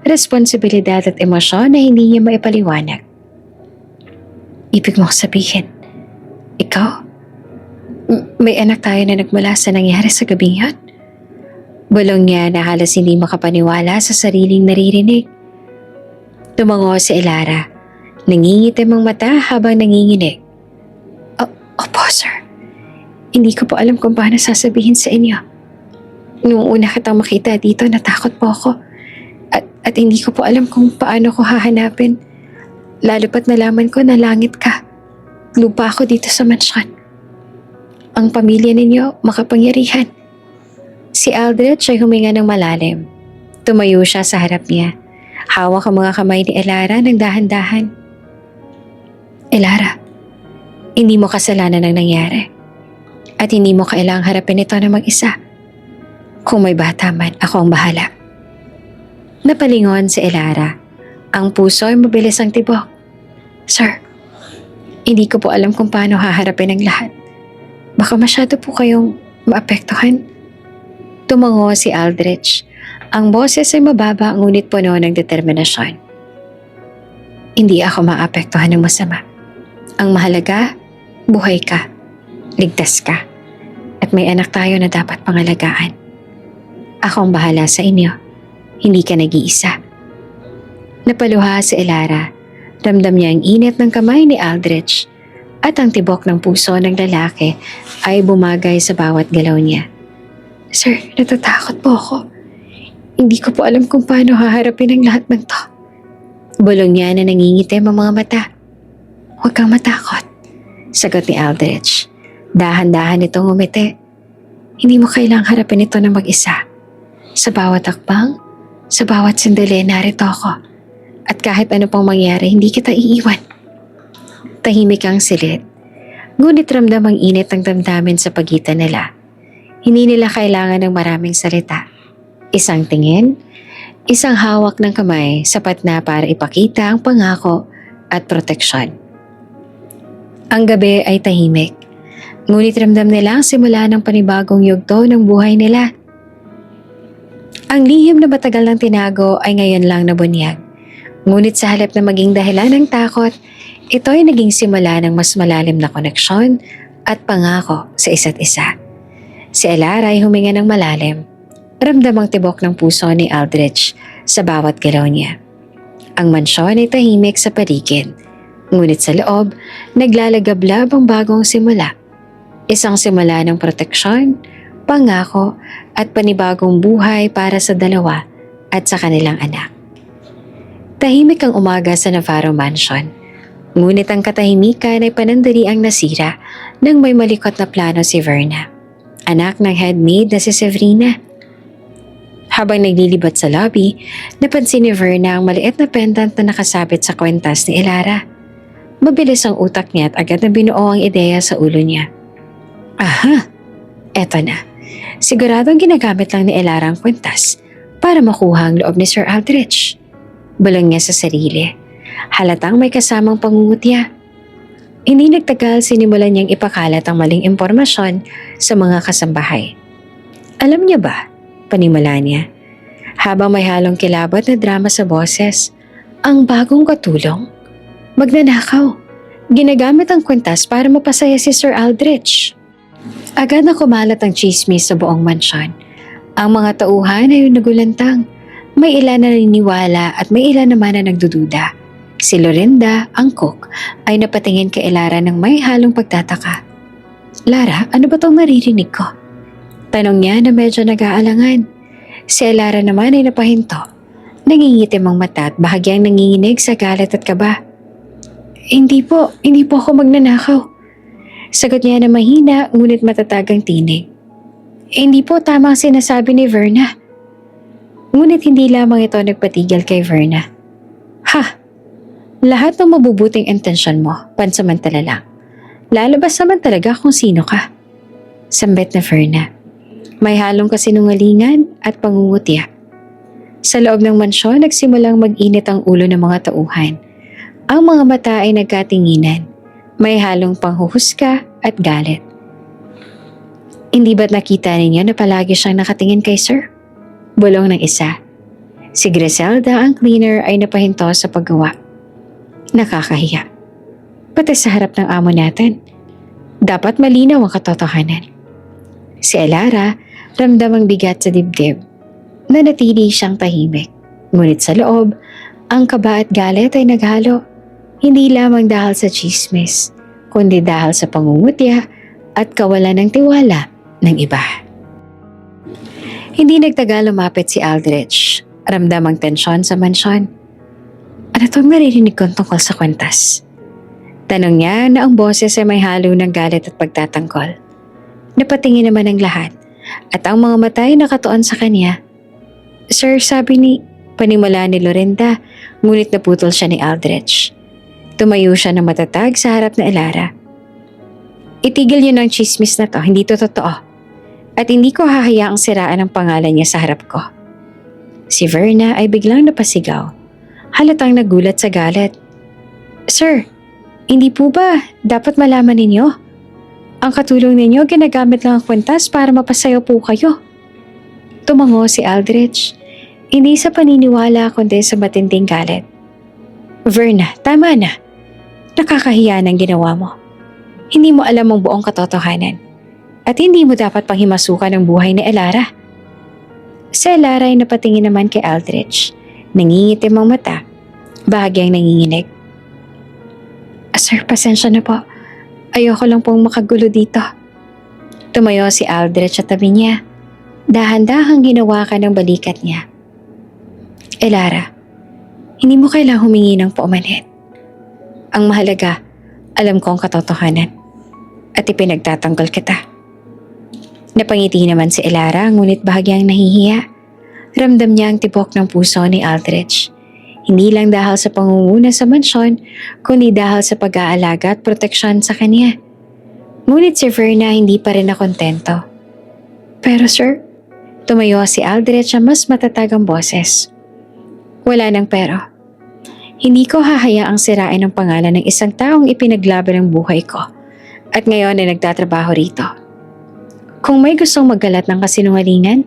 responsibilidad at emosyon na hindi niya maipaliwanag. Ibig mong sabihin, ikaw? May anak tayo na nagmula sa nangyari sa gabing yun? Bulong niya na halos hindi makapaniwala sa sariling naririnig. Tumango si Elara. Nangingitim ang mata habang nanginginig. Opo, sir. Hindi ko po alam kung paano sasabihin sa inyo. Noong una kitang makita dito, natakot po ako. At hindi ko po alam kung paano ko hahanapin. Lalo pat nalaman ko na langit ka. lupa ko dito sa mansyon. Ang pamilya ninyo makapangyarihan. Si Aldrich ay huminga ng malalim. Tumayo siya sa harap niya. Hawak ang mga kamay ni Elara ng dahan-dahan. Elara, hindi mo kasalanan ang nangyari. At hindi mo kailangang harapin ito na mag-isa. Kung may bata man, ako ang bahala. Napalingon si Elara. Ang puso ay mabilis ang tibok. Sir, hindi ko po alam kung paano haharapin ang lahat. Baka masyado po kayong maapektuhan. Tumango si Aldrich. Ang boses ay mababa ngunit puno ng determinasyon. Hindi ako maapektuhan ng masama. Ang mahalaga, buhay ka, ligtas ka, at may anak tayo na dapat pangalagaan. Ako ang bahala sa inyo. Hindi ka nag-iisa. Napaluha si Elara. Ramdam niya ang init ng kamay ni Aldrich at ang tibok ng puso ng lalaki ay bumagay sa bawat galaw niya. Sir, natatakot po ako. Hindi ko po alam kung paano haharapin ang lahat ng to. Bulong niya na nangingitim ang mga mata. Huwag kang matakot, sagot ni Aldrich. Dahan-dahan itong umiti. Hindi mo kailangang harapin ito na mag-isa. Sa bawat akbang, sa bawat sandali, narito ako. At kahit ano pang mangyari, hindi kita iiwan. Tahimik ang silid. Ngunit ramdam ang init ng damdamin sa pagitan nila. Hindi nila kailangan ng maraming salita. Isang tingin, isang hawak ng kamay, sapat na para ipakita ang pangako at proteksyon. Ang gabi ay tahimik. Ngunit ramdam nila ang simula ng panibagong yugto ng buhay nila. Ang lihim na matagal ng tinago ay ngayon lang nabunyag. Ngunit sa halip na maging dahilan ng takot, ito ay naging simula ng mas malalim na koneksyon at pangako sa isa't isa. Si Elara ay huminga ng malalim. Ramdam ang tibok ng puso ni Aldrich sa bawat galaw niya. Ang mansyon ay tahimik sa paligid. Ngunit sa loob, naglalagablab ang bagong simula. Isang simula ng proteksyon, pangako at panibagong buhay para sa dalawa at sa kanilang anak. Tahimik ang umaga sa Navarro Mansion. Ngunit ang katahimikan ay panandaliang nasira nang may malikot na plano si Verna, anak ng headmaid na si Severina. Habang naglilibot sa lobby, napansin ni Verna ang maliit na pendant na nakasabit sa kwentas ni Elara. Mabilis ang utak niya at agad na binuo ang ideya sa ulo niya. Aha! Eto na. Siguradong ginagamit lang ni Elara ang kwentas para makuha ang loob ni Sir Aldrich. Bulong niya sa sarili. Halatang may kasamang pangungutya. Hindi nagtagal, sinimulan niyang ipakalat ang maling impormasyon sa mga kasambahay. Alam niya ba? Panimula niya. Habang may halong kilabot na drama sa boses, ang bagong katulong, magnanakaw. Ginagamit ang kwentas para mapasaya si Sir Aldrich. Agad na kumalat ang chismis sa buong mansyon. Ang mga tauhan ay nagulantang. May ilan na naniniwala at may ilan naman na nagdududa. Si Lorinda, ang cook, ay napatingin kay Elara ng may halong pagtataka. Lara, ano ba tong naririnig ko? Tanong niya na medyo nag-aalangan. Si Elara naman ay napahinto. Nangingitim ang mata at bahagyang nanginginig sa galit at kaba. Hindi po ako magnanakaw. Sagot niya na mahina ngunit matatagang tinig. Hindi po tama ang sinasabi ni Verna. Ngunit hindi lamang ito nagpatigil kay Verna. Ha! Lahat ng mabubuting intensyon mo, pansamantala lang. Lalabas naman talaga kung sino ka. Sambit na Verna. May halong kasinungalingan at pangungutya. Sa loob ng mansyon, nagsimulang mag-init ang ulo ng mga tauhan. Ang mga mata ay nagkatinginan. May halong panghuhusga at galit. Hindi ba't nakita ninyo na palagi siyang nakatingin kay Sir? Bulong ng isa. Si Griselda, ang cleaner, ay napahinto sa paggawa. Nakakahiya. Pati sa harap ng amo natin. Dapat malinaw ang katotohanan. Si Elara, ramdam ang bigat sa dibdib. Nanatili siyang tahimik. Ngunit sa loob, ang kaba at galit ay naghalo. Hindi lamang dahil sa chismis, kundi dahil sa pangungutya at kawalan ng tiwala ng iba. Hindi nagtagal lumapit si Aldrich. Ramdam ang tensyon sa mansyon. Ano itong naririnig ko tungkol sa kwentas? Tanong niya na ang boses ay may halo ng galit at pagtatanggol. Napatingin naman ang lahat at ang mga mata ay nakatuon sa kanya. Sir, sabi ni... Panimula ni Lorinda, ngunit naputol siya ni Aldrich. Tumayo siya ng matatag sa harap na Elara. Itigil niyo ng chismis na to, hindi to totoo. At hindi ko hahayaang siraan ang pangalan niya sa harap ko. Si Verna ay biglang napasigaw. Halatang nagulat sa galit. Sir, hindi po ba dapat malaman ninyo? Ang katulong ninyo ginagamit lang ang kwintas para mapasayo po kayo. Tumango si Aldrich. Hindi sa paniniwala kundi sa matinding galit. Verna, tama na. Nakakahiya ng ginawa mo. Hindi mo alam ang buong katotohanan. At hindi mo dapat panghimasukan ang buhay ni Elara. Si Elara ay napatingin naman kay Aldrich. Nangingitim ang mata. Bahagyang nanginginig. Sir, pasensya na po. Ayoko lang pong makagulo dito. Tumayo si Aldrich at tabi niya. Dahan-dahang hinawakan ng balikat niya. Elara, hindi mo kailangang humingi ng paumanhin. Ang mahalaga, alam ko ang katotohanan at ipinagtatanggol kita. Napangiti naman si Elara ngunit bahagyang nahihiya. Ramdam niya ang tibok ng puso ni Aldrich. Hindi lang dahil sa pangunguna sa mansyon, kundi dahil sa pag-aalaga at proteksyon sa kanya. Ngunit si Verna hindi pa rin nakontento. Pero sir, tumayo si Aldrich sa mas matatag ang boses. Wala nang pero. Hindi ko hahayaang sirain ang pangalan ng isang taong ipinaglaban ng buhay ko at ngayon ay nagtatrabaho rito. Kung may gustong maggalat ng kasinungalingan,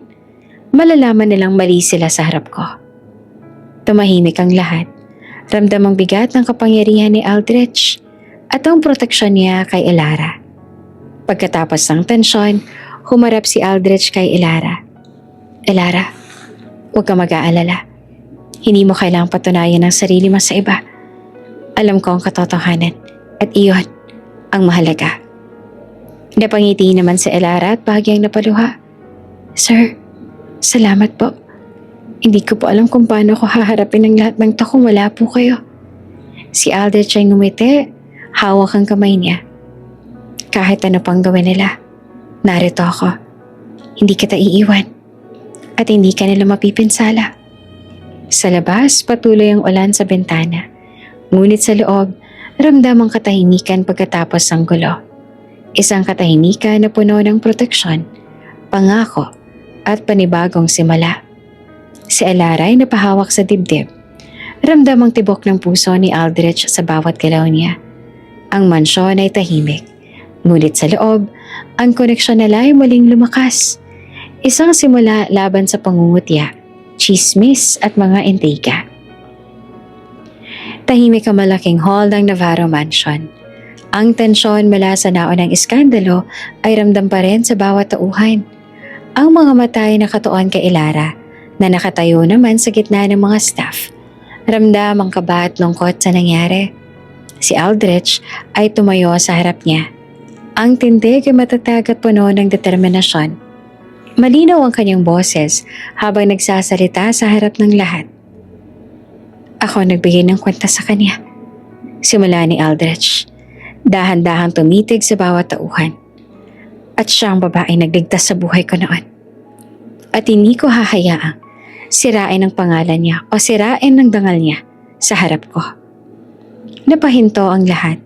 malalaman nilang mali sila sa harap ko. Tumahimik ang lahat. Ramdam ang bigat ng kapangyarihan ni Aldrich at ang proteksyon niya kay Elara. Pagkatapos ng tensyon, humarap si Aldrich kay Elara. Elara, huwag ka mag-aalala. Hindi mo kailangang patunayan ang sarili mo sa iba. Alam ko ang katotohanan at iyon ang mahalaga. Napangiti naman si Elara at bahagyang napaluha. Sir, salamat po. Hindi ko po alam kung paano ko haharapin ang lahat ng to kung wala po kayo. Si Aldrich ay ngumiti, hawak ang kamay niya. Kahit ano pang gawin nila, narito ako. Hindi kita iiwan at hindi ka nila mapipinsala. Sa labas, patuloy ang ulan sa bintana. Ngunit sa loob, ramdam ang katahimikan pagkatapos ng gulo. Isang katahimikan na puno ng proteksyon, pangako, at panibagong simula. Si Elara ay napahawak sa dibdib. Ramdam ang tibok ng puso ni Aldrich sa bawat galaw niya. Ang mansyon ay tahimik. Ngunit sa loob, ang koneksyon nila ay muling lumakas. Isang simula laban sa pangungutya, chismis at mga intriga. Tahimik ang malaking hall ng Navarro Mansion. Ang tensyon mula sa naunang iskandalo ay ramdam pa rin sa bawat tauhan. Ang mga mata ay nakatuon kay Elara na nakatayo naman sa gitna ng mga staff. Ramdam ang kaba at lungkot sa nangyari. Si Aldrich ay tumayo sa harap niya. Ang tindig ay matatag at puno ng determinasyon. Malinaw ang kanyang boses habang nagsasalita sa harap ng lahat. Ako nagbigay ng kwenta sa kanya. Simula ni Aldrich. Dahan-dahang tumitig sa bawat tauhan. At siya ang babaeng nagligtas sa buhay ko noon. At hindi ko hahayaang sirain ang pangalan niya o sirain ng dangal niya sa harap ko. Napahinto ang lahat.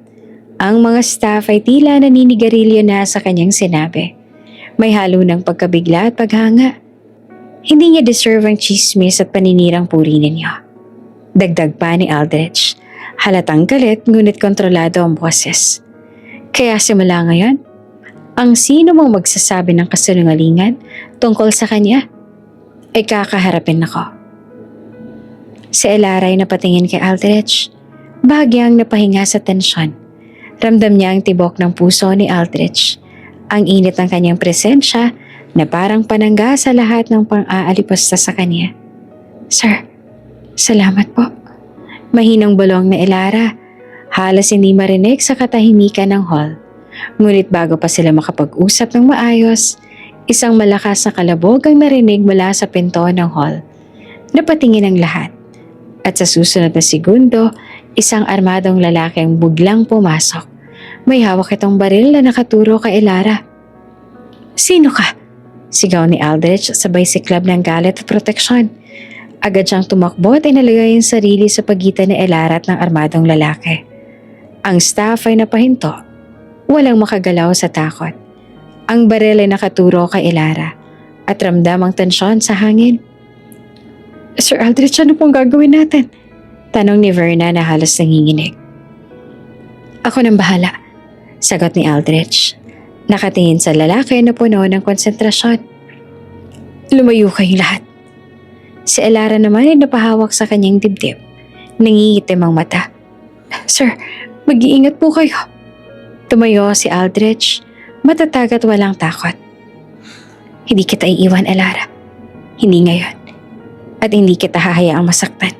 Ang mga staff ay tila naninigarilyo na sa kanyang sinabi. May halo ng pagkabigla at paghanga. Hindi niya deserve ang chismis at paninirang puri ninyo. Dagdag pa ni Aldrich. Halatang galit ngunit kontrolado ang boses. Kaya simula ngayon, ang sino mong magsasabi ng kasinungalingan tungkol sa kanya ay kakaharapin ako. Si Elara ay napatingin kay Aldrich. Bahagyang napahinga sa tensyon. Ramdam niya ang tibok ng puso ni Aldrich. Ang init ng kanyang presensya na parang panangga sa lahat ng pang-aalipusta sa kanya. Sir, salamat po. Mahinang bulong na Elara. Halos hindi marinig sa katahimikan ng hall. Ngunit bago pa sila makapag-usap ng maayos, isang malakas na kalabog ang narinig mula sa pinto ng hall. Napatingin ang lahat. At sa susunod na segundo, Isang armadong lalaki ang biglang pumasok. May hawak itong baril na nakaturo kay Elara. "Sino ka?" sigaw ni Aldrich sabay siklab ng galit at proteksyon. Agad siyang tumakbo at inalagay ang sarili sa pagitan ni Elara at ng armadong lalaki. Ang staff ay napahinto. Walang makagalaw sa takot. Ang baril ay nakaturo kay Elara at ramdam ang tensyon sa hangin. "Sir Aldrich, ano pong gagawin natin?" tanong ni Verna na halos nanginginig. "Ako nang bahala," sagot ni Aldrich. Nakatingin sa lalaki na puno ng konsentrasyon. "Lumayo kayong lahat." Si Elara naman ay napahawak sa kanyang dibdib. Nangingitim ang mata. "Sir, mag-iingat po kayo." Tumayo si Aldrich, matatag at walang takot. "Hindi kita iiwan, Elara. Hindi ngayon. At hindi kita hahayaang masaktan."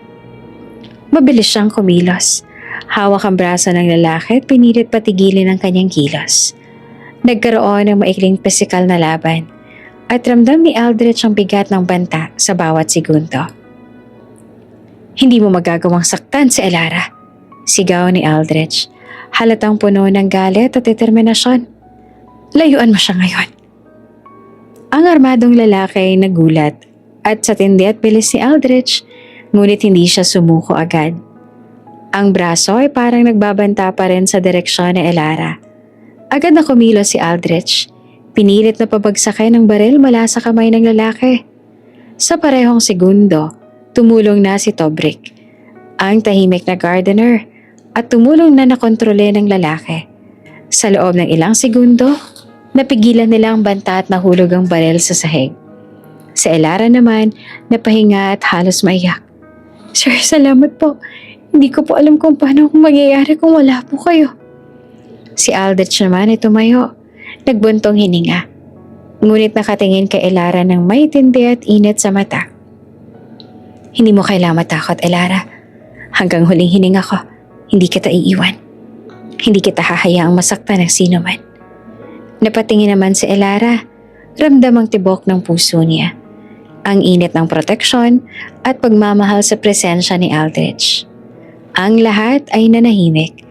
Mabilis siyang kumilos. Hawak ang braso ng lalaki at pinilit patigilin ang kanyang kilos. Nagkaroon ng maikling pisikal na laban at ramdam ni Aldrich ang bigat ng banta sa bawat segundo. "Hindi mo magagawang saktan si Elara," sigaw ni Aldrich. Halatang puno ng galit at determinasyon. "Layuan mo siya ngayon." Ang armadong lalaki ay nagulat at sa tindi at bilis ni Aldrich, ngunit hindi siya sumuko agad. Ang braso ay parang nagbabanta pa rin sa direksyon ni Elara. Agad na kumilos si Aldrich. Pinilit na pabagsakin ng baril mula sa kamay ng lalaki. Sa parehong segundo, tumulong na si Tobrick, ang tahimik na gardener, at tumulong na nakontrole ng lalaki. Sa loob ng ilang segundo, napigilan nila ang banta at nahulog ang baril sa sahig. Si Elara naman, napahinga at halos maiyak. "Sir, salamat po. Hindi ko po alam kung paano mangyayari kung wala po kayo." Si Aldrich naman ay tumayo, nagbuntong hininga. Ngunit nakatingin kay Elara ng may tindi at init sa mata. "Hindi mo kailangan matakot, Elara. Hanggang huling hininga ko, hindi kita iiwan. Hindi kita hahayaang masaktan ng sino man." Napatingin naman si Elara, ramdam ang tibok ng puso niya. Ang init ng proteksyon at pagmamahal sa presensya ni Aldrich. Ang lahat ay nanahimik.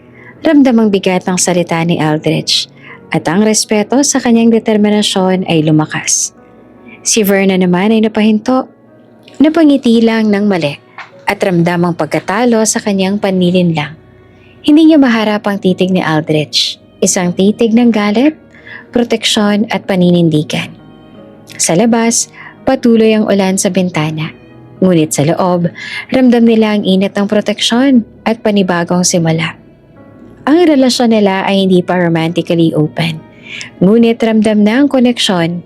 Ramdam ang bigat ng salita ni Aldrich at ang respeto sa kanyang determinasyon ay lumakas. Si Verna naman ay napahinto. Napangiti lang ng mali at ramdam ang pagkatalo sa kanyang panlilinlang. Hindi niya maharap ang titig ni Aldrich. Isang titig ng galit, proteksyon at paninindigan. Sa labas, patuloy ang ulan sa bintana. Ngunit sa loob, ramdam nila ang init ng proteksyon at panibagong simula. Ang relasyon nila ay hindi pa romantically open. Ngunit ramdam na ang koneksyon,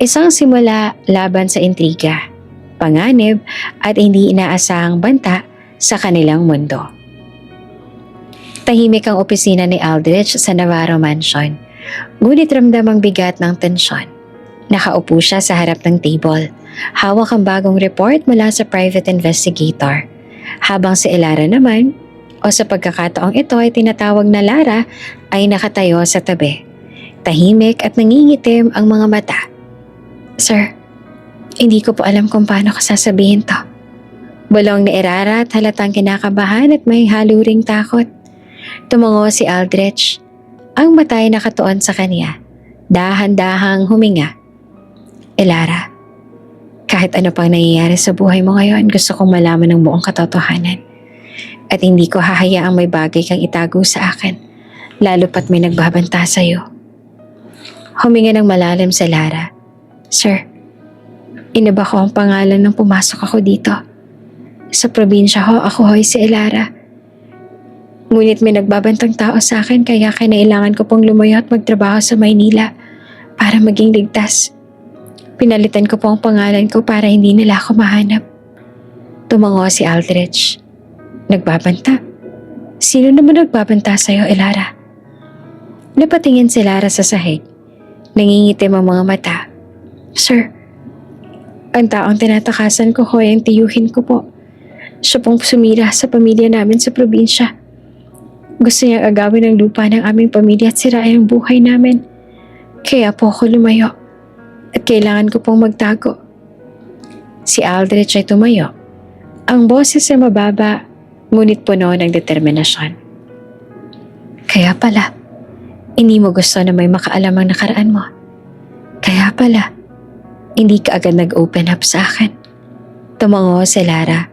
isang simula laban sa intriga, panganib at hindi inaasahang banta sa kanilang mundo. Tahimik ang opisina ni Aldrich sa Navarro Mansion. Ngunit ramdam ang bigat ng tensyon. Nakaupo siya sa harap ng table. Hawak ang bagong report mula sa private investigator. Habang si Elara naman, o sa pagkakataong ito ay tinatawag na Lara, ay nakatayo sa tabi. Tahimik at nangingitim ang mga mata. "Sir, hindi ko po alam kung paano ko sasabihin to." Bulong ni Elara at halatang kinakabahan at may haluring takot. Tumango si Aldrich. Ang mata ay nakatuon sa kanya. Dahan-dahang huminga. "Elara, kahit ano pang nangyayari sa buhay mo ngayon, gusto kong malaman ng buong katotohanan. At hindi ko hahayaang may bagay kang itago sa akin, lalo pat may nagbabanta sa'yo." Huminga ng malalim sa Lara. "Sir, inaba ko ang pangalan nang pumasok ako dito. Sa probinsya ho, ako ho'y si Elara. Ngunit may nagbabantang tao sa akin kaya kinailangan ko pong lumayo at magtrabaho sa Maynila para maging ligtas. Pinalitan ko po ang pangalan ko para hindi nila ako mahanap." Tumango si Aldrich. "Nagbabanta? Sino naman nagbabanta sa'yo, Elara?" Napatingin si Lara sa sahig. Nangingitim ang mga mata. "Sir, ang taong tinatakasan ko ho ay ang tiyuhin ko po. Siya pong sumira sa pamilya namin sa probinsya. Gusto niyang agawin ang lupa ng aming pamilya at sirain ang buhay namin. Kaya po ako lumayo. At kailangan ko pong magtago." Si Aldrich ay tumayo. Ang boses ay mababa ngunit puno ng determinasyon. Kaya pala, hindi mo gusto na may makaalam ang nakaraan mo. Kaya pala, hindi ka agad nag-open up sa akin. Tumango si Lara.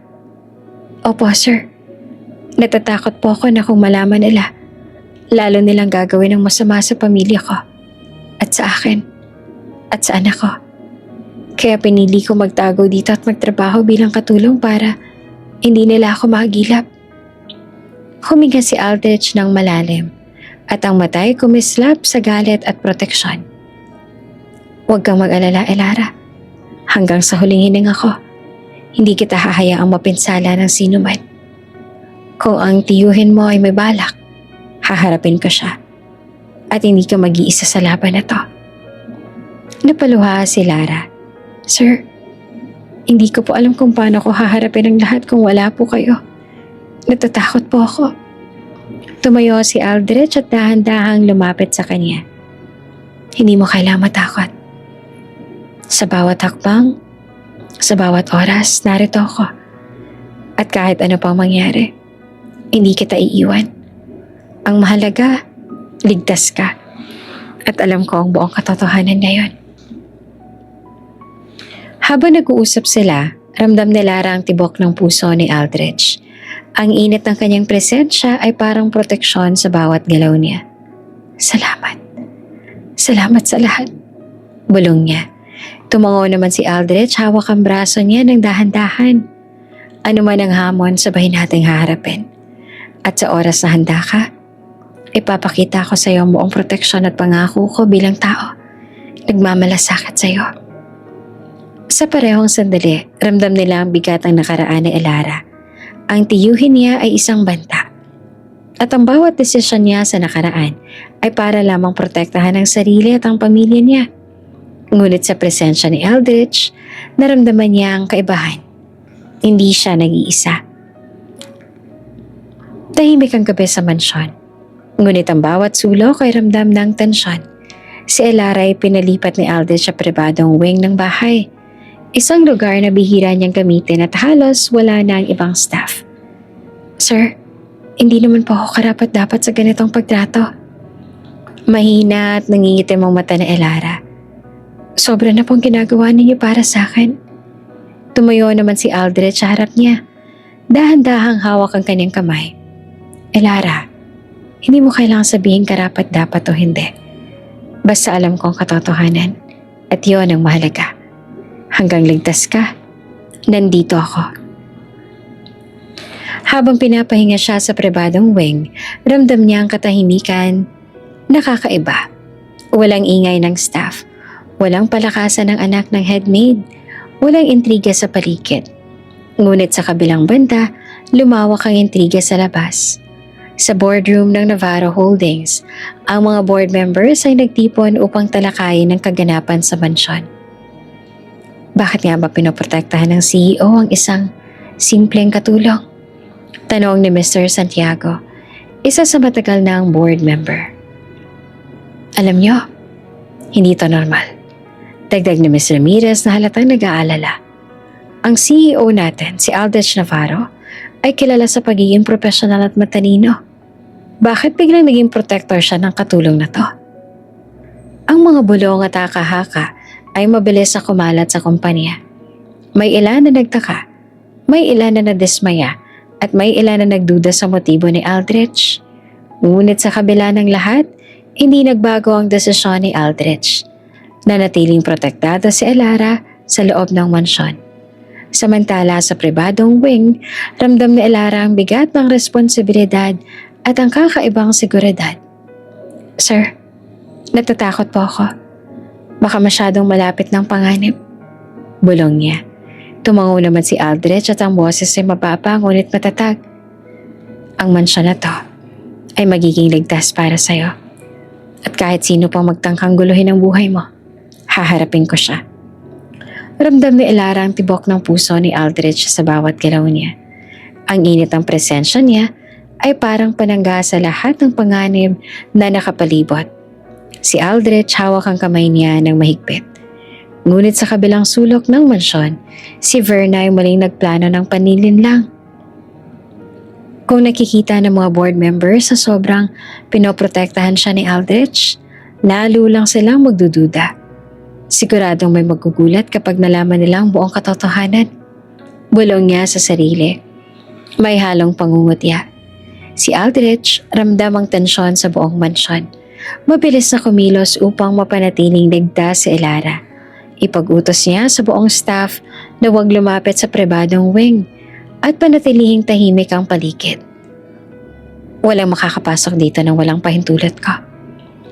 Opo, sir. Natatakot po ako na kung malaman nila, lalo nilang gagawin ng masama sa pamilya ko, at sa akin, at sa anak ko. Kaya pinili ko magtago dito at magtrabaho bilang katulong para hindi nila ako mahagilap. Huminga si Aldrich ng malalim at ang mata'y kumislap sa galit at proteksyon. Huwag kang mag-alala, Elara. Hanggang sa huling hininga ko, hindi kita hahayaang mapinsala ng sino man. Kung ang tiyuhin mo ay may balak, haharapin ko siya at hindi ka mag-iisa sa laban na to. Napaluha si Lara. Sir, hindi ko po alam kung paano ko haharapin ang lahat kung wala po kayo. Natatakot po ako. Tumayo si Aldrich at dahan-dahang lumapit sa kanya. Hindi mo kailangang matakot. Sa bawat hakbang, sa bawat oras, narito ako. At kahit ano pang mangyari, hindi kita iiwan. Ang mahalaga, ligtas ka. At alam ko ang buong katotohanan ngayon. Habang nag-uusap sila, ramdam ni Lara ang tibok ng puso ni Aldrich. Ang init ng kanyang presensya ay parang proteksyon sa bawat galaw niya. Salamat. Salamat sa lahat. Bulong niya. Tumango naman si Aldrich, hawak ang braso niya ng dahan-dahan. Ano man ang hamon, sabay nating haharapin. At sa oras na handa ka, ipapakita ko sa iyo ang buong proteksyon at pangako ko bilang tao. Nagmamalasakit sa iyo. Sa parehong sandali, ramdam nila ang bigat ng nakaraan ni Elara. Ang tiyuhin niya ay isang banta. At ang bawat desisyon niya sa nakaraan ay para lamang protektahan ang sarili at ang pamilya niya. Ngunit sa presensya ni Aldrich, naramdaman niya ang kaibahan. Hindi siya nag-iisa. Tahimik ang gabi sa mansyon. Ngunit ang bawat sulok ay ramdam ng tensyon. Si Elara ay pinalipat ni Aldrich sa pribadong wing ng bahay. Isang lugar na bihira niyang gamitin at halos wala na ang ibang staff. Sir, hindi naman po ako karapat-dapat sa ganitong pagtrato. Mahina at nangingitim ang mata ni Elara. Sobra na pong ginagawa ninyo para sa akin. Tumayo naman si Aldrich sa harap niya. Dahan-dahang hawak ang kanyang kamay. Elara, hindi mo kailangang sabihin karapat-dapat o hindi. Basta alam ko ang katotohanan at yun ang mahalaga. Hanggang ligtas ka, nandito ako. Habang pinapahinga siya sa pribadong wing, ramdam niya ang katahimikan, nakakaiba. Walang ingay ng staff, walang palakasan ng anak ng headmaid, walang intriga sa paligid. Ngunit sa kabilang banda, lumawak ang intriga sa labas. Sa boardroom ng Navarro Holdings, ang mga board members ay nagtipon upang talakayin ang kaganapan sa mansyon. Bakit nga ba pinoprotektahan ng CEO ang isang simpleng katulong? Tanong ni Mr. Santiago, isa sa matagal na ang board member. Alam nyo, hindi ito normal. Dagdag ni Ms. Ramirez na halatang nag-aalala. Ang CEO natin, si Aldrich Navarro, ay kilala sa pagiging profesional at matalino. Bakit biglang naging protector siya ng katulong na to? Ang mga bulong at haka-haka ay mabilis na kumalat sa kumpanya. May ilan na nagtaka, may ilan na nadismaya, at may ilan na nagduda sa motibo ni Aldrich. Ngunit sa kabila ng lahat, hindi nagbago ang desisyon ni Aldrich. Nanatiling protektado si Elara sa loob ng mansyon. Samantala sa pribadong wing, ramdam ni Elara ang bigat ng responsibilidad at ang kakaibang seguridad. Sir, natatakot po ako. Baka masyadong malapit ng panganib. Bulong niya. Tumango naman si Aldrich at ang boses ay mababa ngunit matatag. Ang mansyon na to ay magiging ligtas para sa'yo. At kahit sino pang magtangkang guluhin ang buhay mo, haharapin ko siya. Ramdam ni Elara ang tibok ng puso ni Aldrich sa bawat galaw niya. Ang init ng presensya niya ay parang panangga sa lahat ng panganib na nakapalibot. Si Aldrich hawak ang kamay niya ng mahigpit. Ngunit sa kabilang sulok ng mansyon, si Verna ay muling nagplano ng panlinlang. Kung nakikita ng mga board members sa sobrang pinoprotektahan siya ni Aldrich, lalo lang silang magdududa. Siguradong may magugulat kapag nalaman nilang buong katotohanan. Bulong niya sa sarili. May halong pangungutya. Si Aldrich ramdam ang tensyon sa buong mansyon. Mabilis na kumilos upang mapanatiling ligtas si Elara. Ipag-utos niya sa buong staff na huwag lumapit sa pribadong wing at panatilihing tahimik ang paligid. Walang makakapasok dito nang walang pahintulot ko.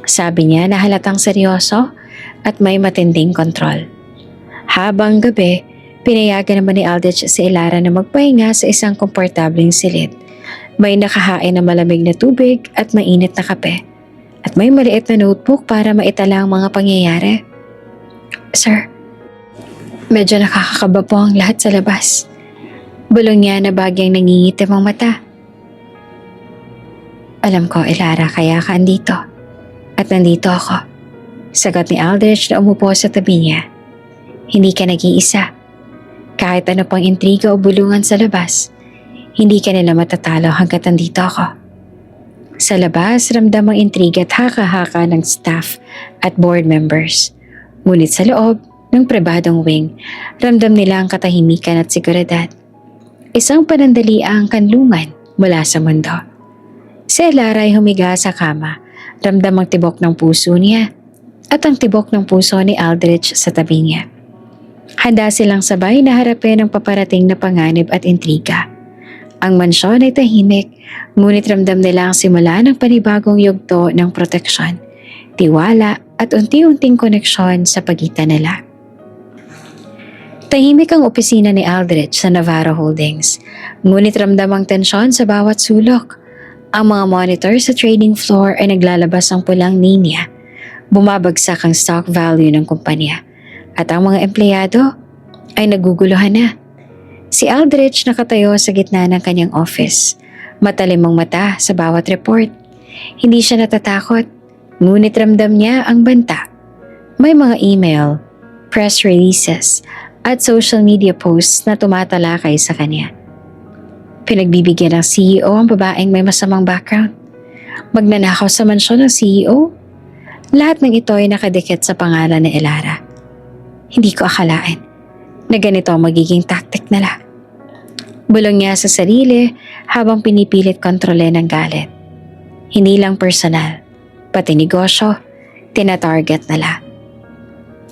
Sabi niya na halatang seryoso at may matinding kontrol. Habang gabi, pinayagan naman ni Aldrich si Elara na magpahinga sa isang komportableng silid. May nakahain na malamig na tubig at mainit na kape. At may maliit na notebook para maitala ang mga pangyayari. Sir, medyo nakakakaba po ang lahat sa labas. Bulong niya na bagyang nangingitim ang mata. Alam ko, Elara, kaya ka andito. At nandito ako. Sagot ni Aldrich na umupo sa tabi niya. Hindi ka nag-iisa. Kahit ano pang intriga o bulungan sa labas, hindi ka nila matatalo hanggat nandito ako. Sa labas, ramdam ang intriga at haka-haka ng staff at board members. Ngunit sa loob ng pribadong wing, ramdam nila ang katahimikan at seguridad. Isang panandaliang kanlungan mula sa mundo. Si Elara ay humiga sa kama, ramdam ang tibok ng puso niya at ang tibok ng puso ni Aldrich sa tabi niya. Handa silang sabay na harapin ang paparating na panganib at intriga. Ang mansyon ay tahimik, ngunit ramdam nila ang simula ng panibagong yugto ng proteksyon, tiwala at unti-unting koneksyon sa pagitan nila. Tahimik ang opisina ni Aldrich sa Navarro Holdings, ngunit ramdam ang tensyon sa bawat sulok. Ang mga monitor sa trading floor ay naglalabas ng pulang linya. Bumabagsak ang stock value ng kumpanya at ang mga empleyado ay naguguluhan na. Si Aldrich nakatayo sa gitna ng kanyang office, matalim ang mata sa bawat report. Hindi siya natatakot, ngunit ramdam niya ang banta. May mga email, press releases at social media posts na tumatalakay sa kanya. Pinagbibigyan ng CEO ang babaeng may masamang background. Magnanakaw sa mansyon ng CEO? Lahat ng ito ay nakadikit sa pangalan ni Elara. Hindi ko akalain na ganito ang magiging tactic nila. Bulong niya sa sarili habang pinipilit kontrolin ang galit. Hindi lang personal, pati negosyo, tina-target nila.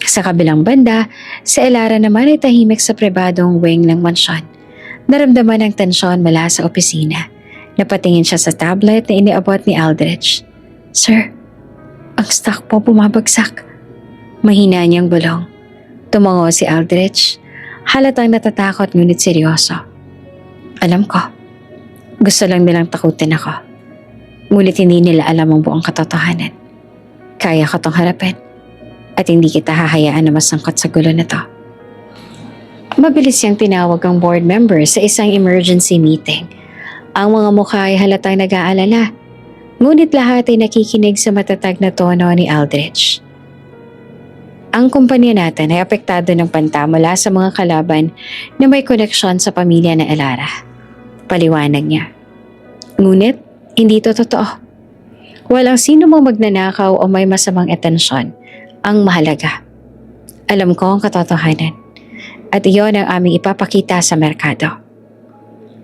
Sa kabilang banda, si Elara naman ay tahimik sa pribadong wing ng mansyon. Naramdaman ang tensyon mula sa opisina. Napatingin siya sa tablet na iniabot ni Aldrich. Sir, ang stock po bumabagsak. Mahina niyang bulong. Tumango si Aldrich. Halatang natatakot ngunit seryoso. Alam ko, gusto lang nilang takutin ako. Ngunit hindi nila alam ang buong katotohanan. Kaya ko tong harapin. At hindi kita hahayaan na masangkot sa gulo na to. Mabilis niyang tinawag ang board member sa isang emergency meeting. Ang mga mukha ay halatang nag-aalala. Ngunit lahat ay nakikinig sa matatag na tono ni Aldrich. Ang kumpanya natin ay apektado ng panta mula sa mga kalaban na may koneksyon sa pamilya na Elara. Paliwanag niya. Ngunit, hindi ito totoo. Walang sino mang magnanakaw o may masamang etensyon. Ang mahalaga. Alam ko ang katotohanan. At iyon ang aming ipapakita sa merkado.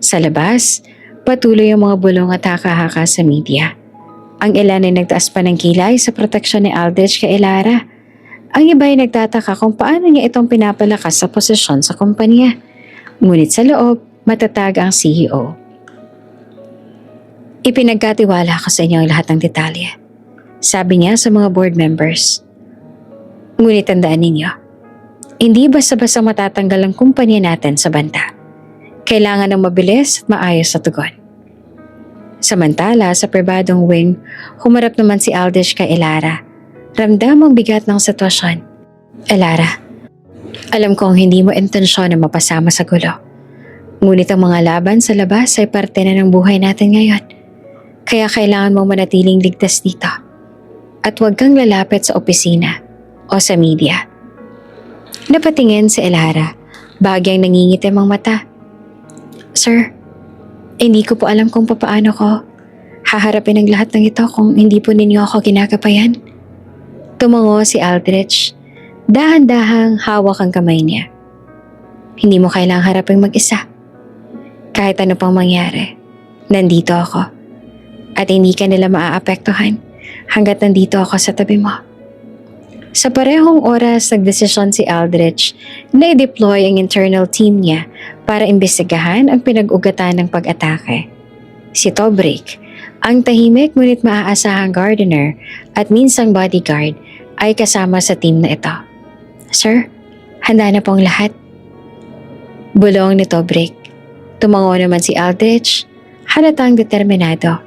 Sa labas, patuloy ang mga bulong at haka-haka sa media. Ang ilan ay nagtaas pa ng kilay sa proteksyon ni Aldrich kay Elara. Ang iba ay nagtataka kung paano niya itong pinapalakas sa posisyon sa kumpanya. Ngunit sa loob, matatag ang CEO. Ipinagkatiwala ko sa inyo ang lahat ng detalye. Sabi niya sa mga board members. Ngunit tandaan ninyo, hindi basta-basta matatanggal ang kumpanya natin sa banta. Kailangan ng mabilis at maayos na tugon. Samantala, sa pribadong wing, humarap naman si Aldrich kay Elara. Ramdam ang bigat ng sitwasyon. Elara, alam kong hindi mo intensyon na mapasama sa gulo. Ngunit ang mga laban sa labas ay parte na ng buhay natin ngayon. Kaya kailangan mong manatiling ligtas dito. At huwag kang lalapit sa opisina o sa media. Napatingin si Elara, bagyang nangingitim ang mata. Sir, Hindi ko po alam kung papaano ko haharapin ang lahat ng ito kung hindi po ninyo ako ginagabayan. Tumango si Aldrich. Dahan-dahang hawak ang kamay niya. Hindi mo kailangang harapin mag-isa. Kahit ano pang mangyari, nandito ako. At hindi ka nila maaapektuhan hanggat nandito ako sa tabi mo. Sa parehong oras, nagdesisyon si Aldrich na i-deploy ang internal team niya para imbestigahan ang pinag-ugatan ng pag-atake. Si Tobrick, ang tahimik ngunit maaasahang gardener at minsang bodyguard, ay kasama sa team na ito. Sir, handa na pong lahat. Bulong ni Tobrick. Tumango naman si Aldrich, halatang determinado.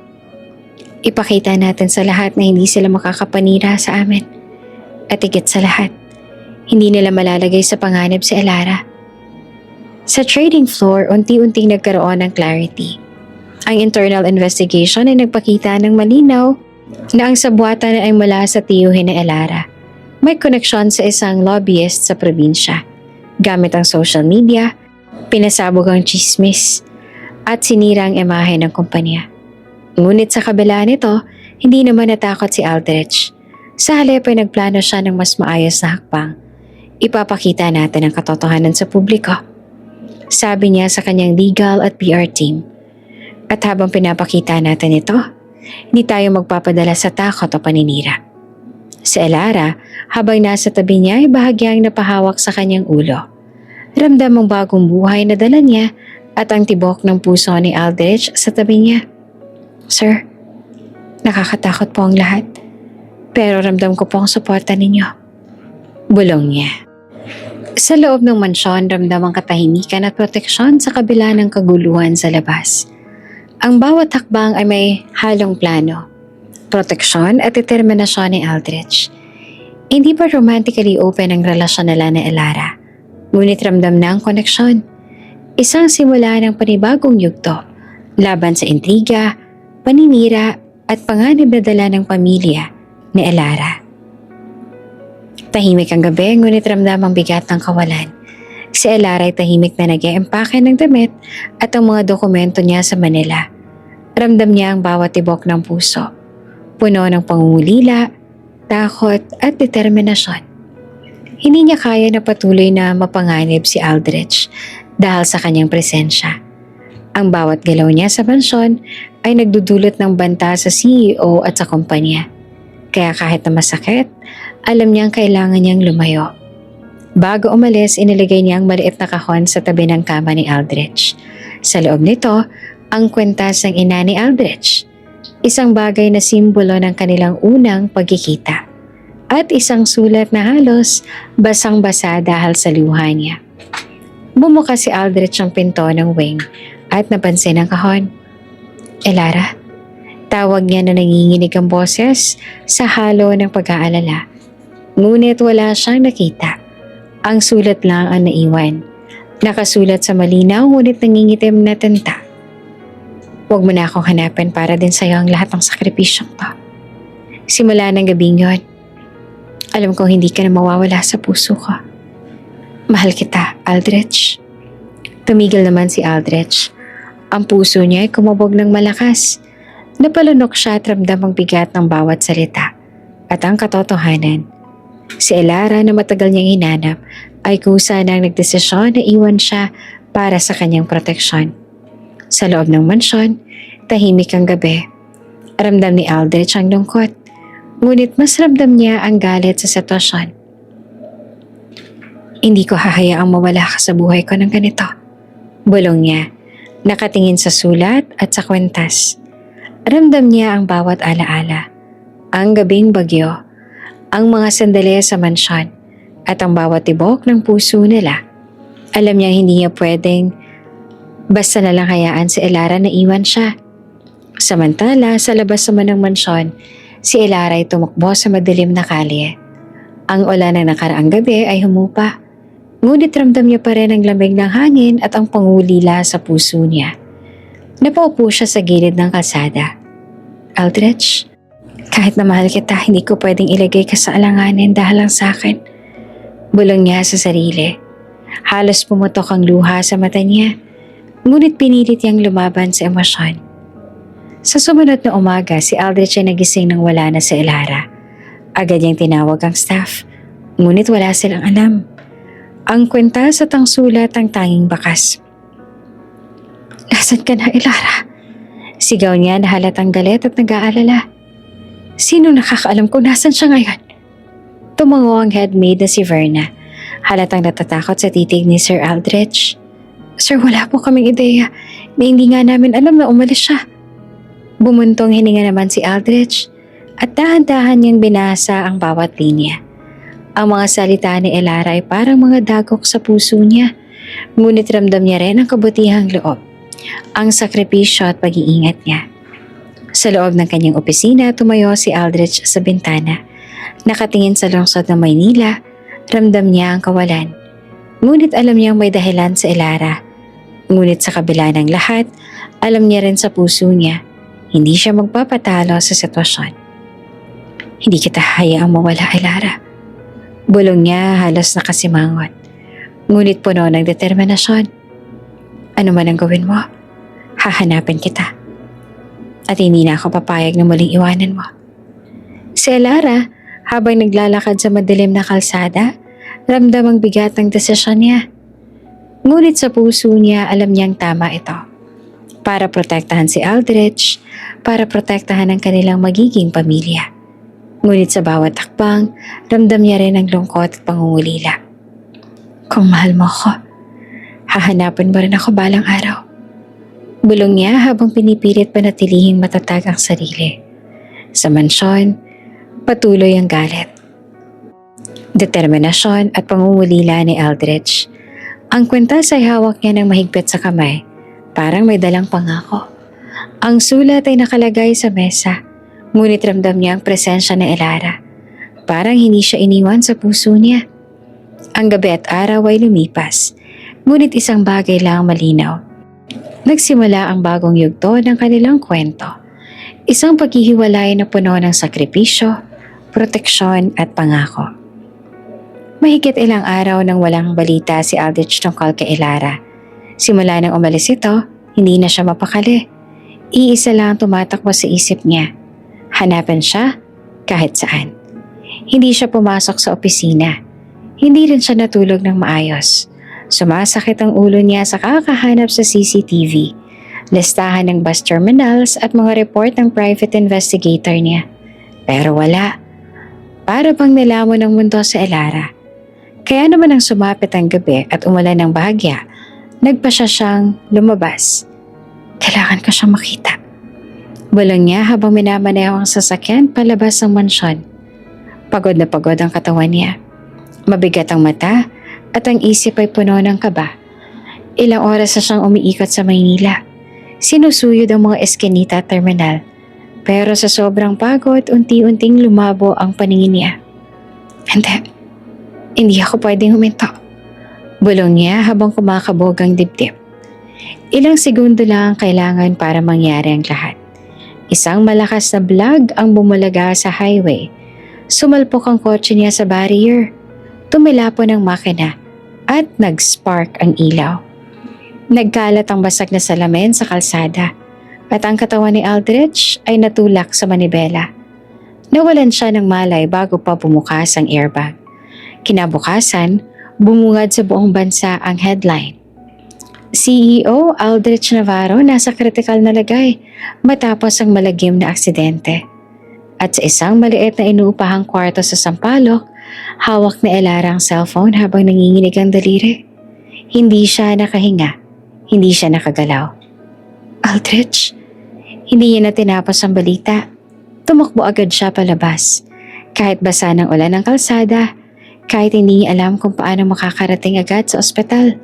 Ipakita natin sa lahat na hindi sila makakapanira sa amin. At higit sa lahat, hindi nila malalagay sa panganib si Elara. Sa trading floor, unti-unting nagkaroon ng clarity. Ang internal investigation ay nagpakita ng malinaw na ang sabwatan ay mula sa tiyuhin ni Elara. May koneksyon sa isang lobbyist sa probinsya. Gamit ang social media, pinasabog ang chismis at sinira ang imahe ng kumpanya. Ngunit sa kabila nito, hindi naman natakot si Aldrich. Sa halip ay nagplano siya ng mas maayos na hakbang. Ipapakita natin ang katotohanan sa publiko. Sabi niya sa kanyang legal at PR team. At habang pinapakita natin ito, hindi tayo magpapadala sa takot o paninira. Si Elara, habang nasa tabi niya ay bahagyang napahawak sa kanyang ulo. Ramdam ang bagong buhay na dala niya at ang tibok ng puso ni Aldrich sa tabi niya. Sir, nakakatakot po ang lahat. Pero ramdam ko po ang suporta ninyo. Bulong niya. Sa loob ng mansyon, ramdam ang katahimikan at proteksyon sa kabila ng kaguluhan sa labas. Ang bawat hakbang ay may halong plano, proteksyon at determinasyon ni Aldrich. Hindi pa romantically open ang relasyon nila ni Elara, ngunit ramdam na ang koneksyon. Isang simula ng panibagong yugto, laban sa intriga, paninira at panganib na dala ng pamilya ni Elara. Tahimik ang gabi, ngunit ramdam ang bigat ng kawalan. Si Elara ay tahimik na nag-e-empake ng damit at ang mga dokumento niya sa Manila. Ramdam niya ang bawat tibok ng puso, puno ng pangungulila, takot at determinasyon. Hindi niya kaya na patuloy na mapanganib si Aldrich dahil sa kanyang presensya. Ang bawat galaw niya sa mansyon ay nagdudulot ng banta sa CEO at sa kumpanya. Kaya kahit na masakit, alam niyang kailangan niyang lumayo. Bago umalis, inilagay niya ang maliit na kahon sa tabi ng kama ni Aldrich. Sa loob nito, ang kwentas ng ina ni Aldrich. Isang bagay na simbolo ng kanilang unang pagkikita. At isang sulat na halos basang-basa dahil sa luha niya. Bumukas si Aldrich ang pinto ng wing at napansin ang kahon. Elara, tawag niya na nanginginig ang boses sa halo ng pag-aalala. Ngunit wala siyang nakita. Ang sulat lang ang naiwan. Nakasulat sa malinaw ngunit nangingitim na tinta. Huwag mo na akong hanapin para din sa'yo ang lahat ng sakripisyong to. Simula ng gabing yon, alam kong hindi ka na mawawala sa puso ko. Mahal kita, Aldrich. Tumigil naman si Aldrich. Ang puso niya ay kumabog ng malakas. Napalunok siya at ramdam ang bigat ng bawat salita. At ang katotohanan, si Elara na matagal niyang hinanap ay kusa nang nagdesisyon na iwan siya para sa kanyang proteksyon. Sa loob ng mansyon, tahimik ang gabi. Ramdam ni Aldrich ang lungkot, ngunit mas ramdam niya ang galit sa sitwasyon. Hindi ko hahayaang mawala ka sa buhay ko ng ganito. Bulong niya, nakatingin sa sulat at sa kwentas. Ramdam niya ang bawat alaala. Ang gabing bagyo, ang mga sandali sa mansyon, at ang bawat tibok ng puso nila. Alam niya hindi niya pwedeng basta na lang hayaan si Elara na iwan siya. Samantala, sa labas naman ng mansyon, si Elara ay tumakbo sa madilim na kalye. Ang ulan ng nakaraang gabi ay humupa. Ngunit ramdam niya pa rin ang lamig ng hangin at ang pangulila sa puso niya. Napaupo siya sa gilid ng kalsada. Aldrich, kahit na mahal kita, hindi ko pwedeng ilagay ka sa alanganin dahil lang sa akin. Bulong niya sa sarili. Halos pumutok ang luha sa mata niya. Ngunit pinilit niyang lumaban sa emosyon. Sa sumunod na umaga, si Aldrich ay nagising nang wala na si Elara. Agad niyang tinawag ang staff, ngunit wala silang alam. Ang kwintas at ang sulat ang tanging bakas. "Nasaan ka na, Elara?" Sigaw niya na halatang galit at nag-aalala. Sino nakakaalam kung nasan siya ngayon? Tumango ang headmaid na si Verna. Halatang natatakot sa titig ni Sir Aldrich. "Sir, wala po kaming ideya na hindi nga namin alam na umalis siya." Bumuntong hininga naman si Aldrich at dahan-dahan niyang binasa ang bawat linya. Ang mga salita ni Elara ay parang mga dagok sa puso niya, ngunit ramdam niya rin ang kabutihang loob, ang sakripisyo at pag-iingat niya. Sa loob ng kanyang opisina, tumayo si Aldrich sa bintana. Nakatingin sa lungsod ng Maynila, ramdam niya ang kawalan. Ngunit alam niyang may dahilan sa Elara. Ngunit sa kabila ng lahat, alam niya rin sa puso niya, hindi siya magpapatalo sa sitwasyon. "Hindi kita hayaang mawala, Elara." Bulong niya halos nakasimangot. Ngunit puno ng determinasyon. "Ano man ang gawin mo, hahanapin kita. At hindi na ako papayag na muling iwanan mo." Si Elara, habang naglalakad sa madilim na kalsada, ramdam ang bigat ng desisyon niya. Ngunit sa puso niya, alam niyang tama ito. Para protektahan si Aldrich, para protektahan ang kanilang magiging pamilya. Ngunit sa bawat takbang, ramdam niya rin ang lungkot at pangungulila. "Kung mahal mo ako, hahanapin mo rin ako balang araw." Bulong niya habang pinipilit panatilihing matatag ang sarili. Sa mansyon, patuloy ang galit, determinasyon at pangungulila ni Aldrich. Ang kwintas ay hawak niya ng mahigpit sa kamay, parang may dalang pangako. Ang sulat ay nakalagay sa mesa, ngunit ramdam niya ang presensya ni Elara. Parang hindi siya iniwan sa puso niya. Ang gabi at araw ay lumipas, ngunit isang bagay lang malinaw. Nagsimula ang bagong yugto ng kanilang kwento. Isang paghihiwalay na puno ng sakripisyo, proteksyon at pangako. Mahigit ilang araw nang walang balita si Aldrich tungkol kay Elara. Simula nang umalis ito, hindi na siya mapakali. Iisa lang ang tumatakbo sa isip niya. Hanapin siya kahit saan. Hindi siya pumasok sa opisina. Hindi rin siya natulog ng maayos. Sumasakit ang ulo niya sa kakahanap sa CCTV, listahan ng bus terminals at mga report ng private investigator niya. Pero wala. Para bang nilamon ng mundo sa Elara. Kaya naman nang sumapit ang gabi at umulan ng bahagya, nagpa siyang lumabas. Kailangan ko siyang makita. Bulong niya habang minamaneho ang sasakyan palabas ng mansyon. Pagod na pagod ang katawan niya. Mabigat ang mata at ang isip ay puno ng kaba. Ilang oras na siyang umiikot sa Maynila. Sinusuyod ang mga eskinita at terminal. Pero sa sobrang pagod, unti-unting lumabo ang paningin niya. Hindi ako pwedeng huminto. Bulong niya habang kumakabog ang dibdib. Ilang segundo lang ang kailangan para mangyari ang lahat. Isang malakas na blag ang bumulaga sa highway. Sumalpok ang kotse niya sa barrier. Tumilapon ang makina at nag-spark ang ilaw. Nagkalat ang basag na salamin sa kalsada at ang katawan ni Aldrich ay natulak sa manibela. Nawalan siya ng malay bago pa bumukas ang airbag. Kinabukasan, bumungad sa buong bansa ang headline. CEO Aldrich Navarro nasa kritikal na lagay matapos ang malagim na aksidente. At sa isang maliit na inuupahang kwarto sa Sampaloc, hawak ni Elara ang cellphone habang nanginginig ang daliri. Hindi siya nakahinga, hindi siya nakagalaw. Aldrich, hindi niya na tinapos ang balita. Tumakbo agad siya palabas. Kahit basa ng ulan ng kalsada, kahit hindi niya alam kung paano makakarating agad sa ospital.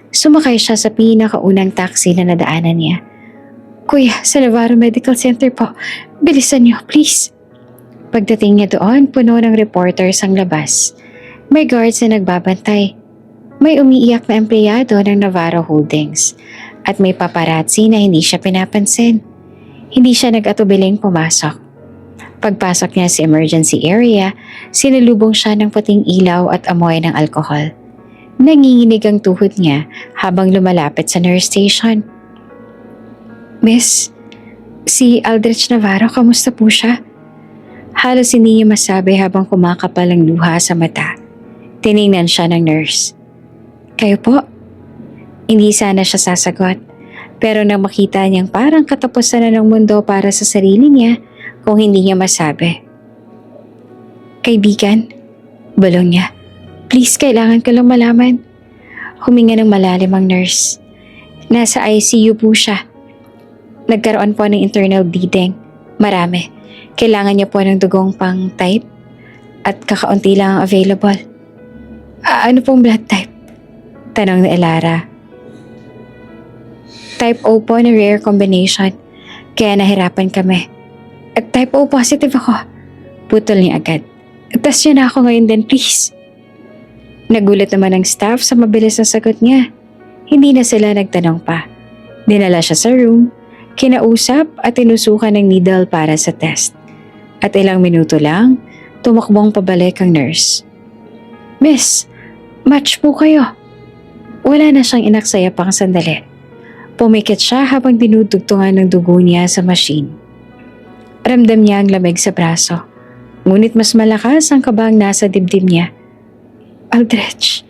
Sumakay siya sa pinakaunang taxi na nadaanan niya. Kuya, sa Navarro Medical Center po. Bilisan niyo, please. Pagdating niya doon, puno ng reporters ang labas. May guards na nagbabantay. May umiiyak na empleyado ng Navarro Holdings. At may paparazzi na hindi siya pinapansin. Hindi siya nag-atubiling pumasok. Pagpasok niya sa emergency area, sinalubong siya ng puting ilaw at amoy ng alkohol. Nanginginig ang tuhod niya habang lumalapit sa nurse station. Miss, si Aldrich Navarro, kamusta po siya? Halos hindi niya masabi habang kumakapal ang luha sa mata. Tiningnan siya ng nurse. Kayo po? Hindi sana siya sasagot. Pero nang makita niyang parang katapusan na ng mundo para sa sarili niya kung hindi niya masabi. Kaibigan, bulong niya. Please, kailangan ko lang malaman. Huminga ng malalim ang nurse. Nasa ICU po siya. Nagkaroon po ng internal bleeding. Marami. Kailangan niya po ng dugong pang type at kakaunti lang ang available. Ano pong blood type? Tanong ni Elara. Type O po na rare combination, kaya nahirapan kami. At type O positive ako. Putol niya agad. Test niyo na ako ngayon din, please. Nagulat naman ang staff sa mabilis na sagot niya. Hindi na sila nagtanong pa. Dinala siya sa room, kinausap at tinusukan ng needle para sa test. At ilang minuto lang, tumakbong pabalik ang nurse. Miss, match po kayo. Wala na siyang inaksaya pang sandali. Pumikit siya habang dinudugtungan ng dugo niya sa machine. Ramdam niya ang lamig sa braso. Ngunit mas malakas ang kabang nasa dibdib niya. Aldrich,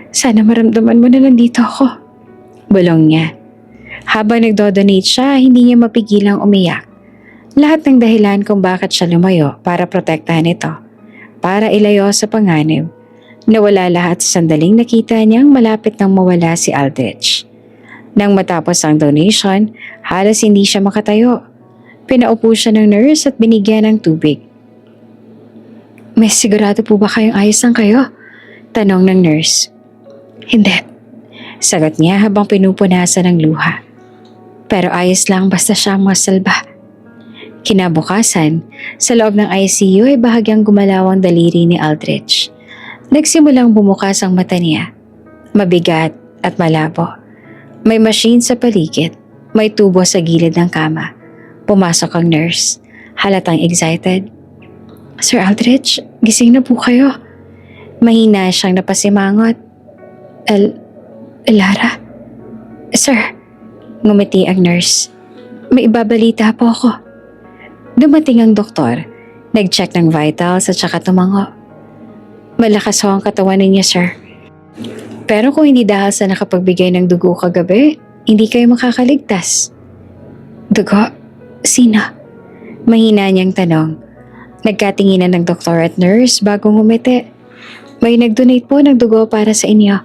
sana maramdaman mo na nandito ako. Bulong niya. Habang nagdodonate siya, hindi niya mapigilang umiyak. Lahat ng dahilan kung bakit siya lumayo para protektahan ito. Para ilayo sa panganib. Nawala lahat sa sandaling nakita niyang malapit nang mawala si Aldrich. Nang matapos ang donation, halos hindi siya makatayo. Pinaupo siya ng nurse at binigyan ng tubig. Miss, sigurado po ba kayong ayos lang kayo? Tanong ng nurse. Hindi. Sagot niya habang pinupunasan ng luha. Pero ayos lang basta siya masalba. Kinabukasan, sa loob ng ICU ay bahagyang gumalaw ang daliri ni Aldrich. Nagsimulang bumukas ang mata niya. Mabigat at malabo. May machine sa paligid. May tubo sa gilid ng kama. Pumasok ang nurse. Halatang excited. Sir Aldrich, gising na po kayo. Mahina siyang napasimangot. Elara? Sir, ngumiti ang nurse. May ibabalita po ako. Dumating ang doktor. Nag-check ng vitals at saka tumango. Malakas ho ang katawan ninyo, sir. Pero kung hindi dahil sa nakapagbigay ng dugo kagabi, hindi kayo makakaligtas. Dugo? Sino? Mahina niyang tanong. Nagkatinginan ng doktor at nurse bago ngumiti. May nag-donate po ng dugo para sa inyo.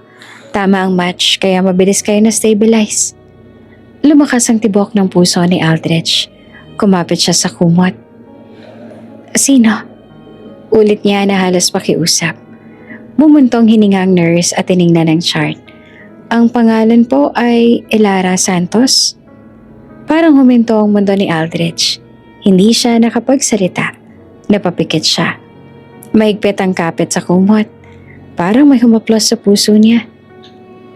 Tama ang match kaya mabilis kayo na-stabilize. Lumakas ang tibok ng puso ni Aldrich. Kumapit siya sa kumot. Sino? Ulit niya na halos pakiusap. Bumuntong hininga ang nurse at tiningnan ang chart. Ang pangalan po ay Elara Santos. Parang huminto ang mundo ni Aldrich. Hindi siya nakapagsalita. Napapikit siya. Mahigpit ang kapit sa kumot. Parang may humaplos sa puso niya.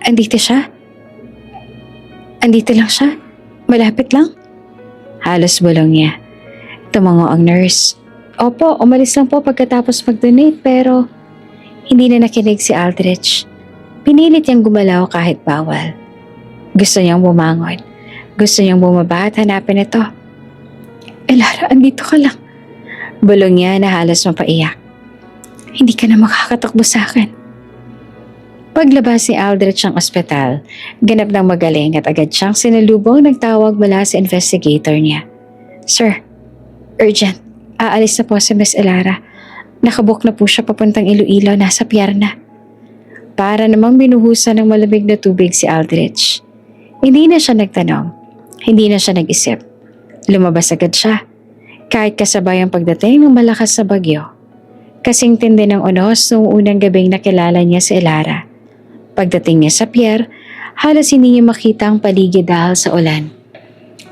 Andito siya? Andito lang siya? Malapit lang? Halos bulong niya. Tumango ang nurse. Opo, umalis lang po pagkatapos mag-donate pero hindi na nakinig si Aldrich. Pinilit niyang gumalaw kahit bawal. Gusto niyang bumangon. Gusto niyang bumaba at hanapin ito. Elara, andito ka lang. Bulong niya na halos mapaiyak. Hindi ka na makakatakbo sa akin. Paglabas ni Aldrich ng ospital, ganap ng magaling at agad siyang sinalubong ng tawag mula sa investigator niya. Sir, urgent. Aalis na po si Miss Elara. Nakabook na po siya papuntang Iloilo, nasa Pierna. Para namang binuhusan ng malamig na tubig si Aldrich. Hindi na siya nagtanong. Hindi na siya nag-isip. Lumabas agad siya. Kahit kasabay ang pagdating ng malakas na bagyo. Kasing tindi ng unos noong unang gabing nakilala niya si Elara. Pagdating niya sa pier, halos hindi niya makita ang paligid dahil sa ulan.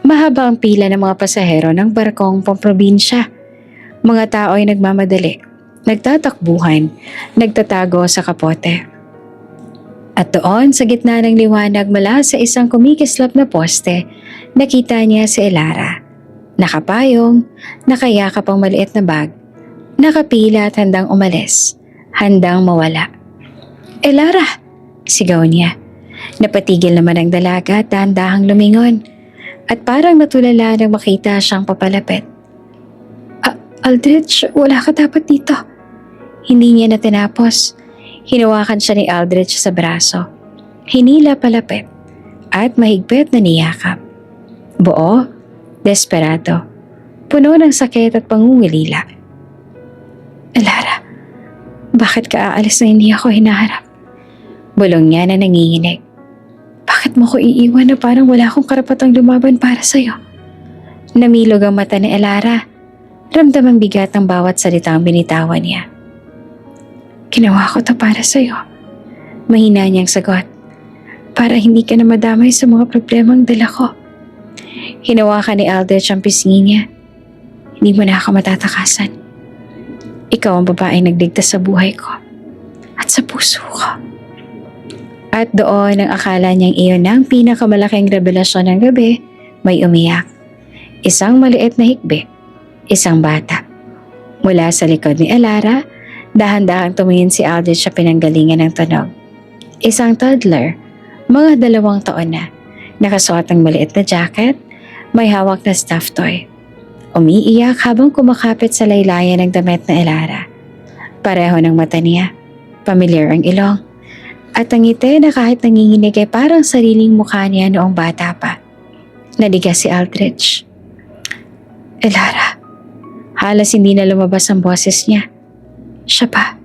Mahaba ang pila ng mga pasahero ng barkong pamprobinsya. Mga tao ay nagmamadali, nagtatakbuhan, nagtatago sa kapote. At doon sa gitna ng liwanag mula sa isang kumikislap na poste, nakita niya si Elara. Nakapayong, nakayakap ang maliit na bag, nakapila at handang umalis, handang mawala. Elara! Sigaw niya. Napatigil naman ang dalaga at dahan-dahang lumingon. At parang natulala nang makita siyang papalapit. Aldrich, wala ka dapat dito. Hindi niya na tinapos. Hinawakan siya ni Aldrich sa braso. Hinila palapit at mahigpit na niyakap. Buo, desperado, puno ng sakit at pangungulila. Elara, bakit ka aalis na hindi ako hinaharap? Bulong niya na nanginginig. Bakit mo ko iiwan na parang wala akong karapatang lumaban para sa'yo? Namilog ang mata ni Elara. Ramdamang bigat ang bawat salitang binitawan niya. Ginawa ko to para sa'yo. Mahina niyang sagot. Para hindi ka na madamay sa mga problemang dala ko. Hinawakan ni Aldrich ang pisngi niya. Hindi mo na ako matatakasan. Ikaw ang babaeng nagligtas sa buhay ko. At sa puso ko. At doon ang akala niyang iyon ang pinakamalaking revelasyon ng gabi, may umiyak. Isang maliit na hikbi. Isang bata. Mula sa likod ni Elara, dahan-dahang tumingin si Aldrich sa pinanggalingan ng tunog. Isang toddler, mga 2 taon na, nakasuot ng maliit na jacket, may hawak na stuffed toy. Umiiyak habang kumakapit sa laylayan ng damit na Elara. Pareho ng mata niya, pamilyar ang ilong, at ang ngiti na kahit nanginginig ay parang sariling mukha niya noong bata pa. Nadigas si Aldrich. Elara. Halos hindi na lumabas ang boses niya. Siya pa,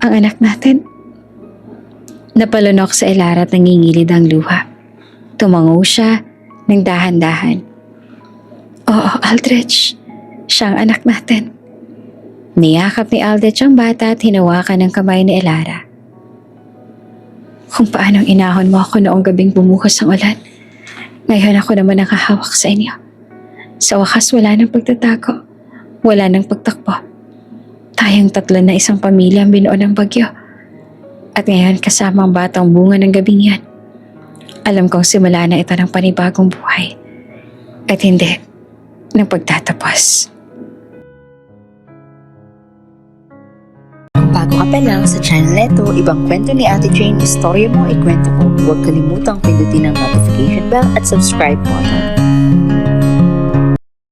ang anak natin. Napalunok sa Elara at nangingilid ang luha. Tumango siya ng dahan-dahan. Oo, Aldrich. Siya ang anak natin. Niyakap ni Aldrich ang bata at hinawakan ng kamay ni Elara. Kung paanong inahon mo ako noong gabing bumuhos ang ulan, ngayon ako naman ang hahawak sa inyo. Sa wakas wala nang pagtatago. Wala nang pagtakbo. Tayong 3 na isang pamilya ang binuo ng bagyo. At ngayon kasama ang batang bunga ng gabing yan. Alam kong simula na ito ng panibagong buhay. At hindi ng pagtatapos. Kung bago ka pa lang sa channel neto, ibang kwento ni Ate Jane, istorya mo, ikwento ko. Huwag kalimutang pindutin ang notification bell at subscribe button.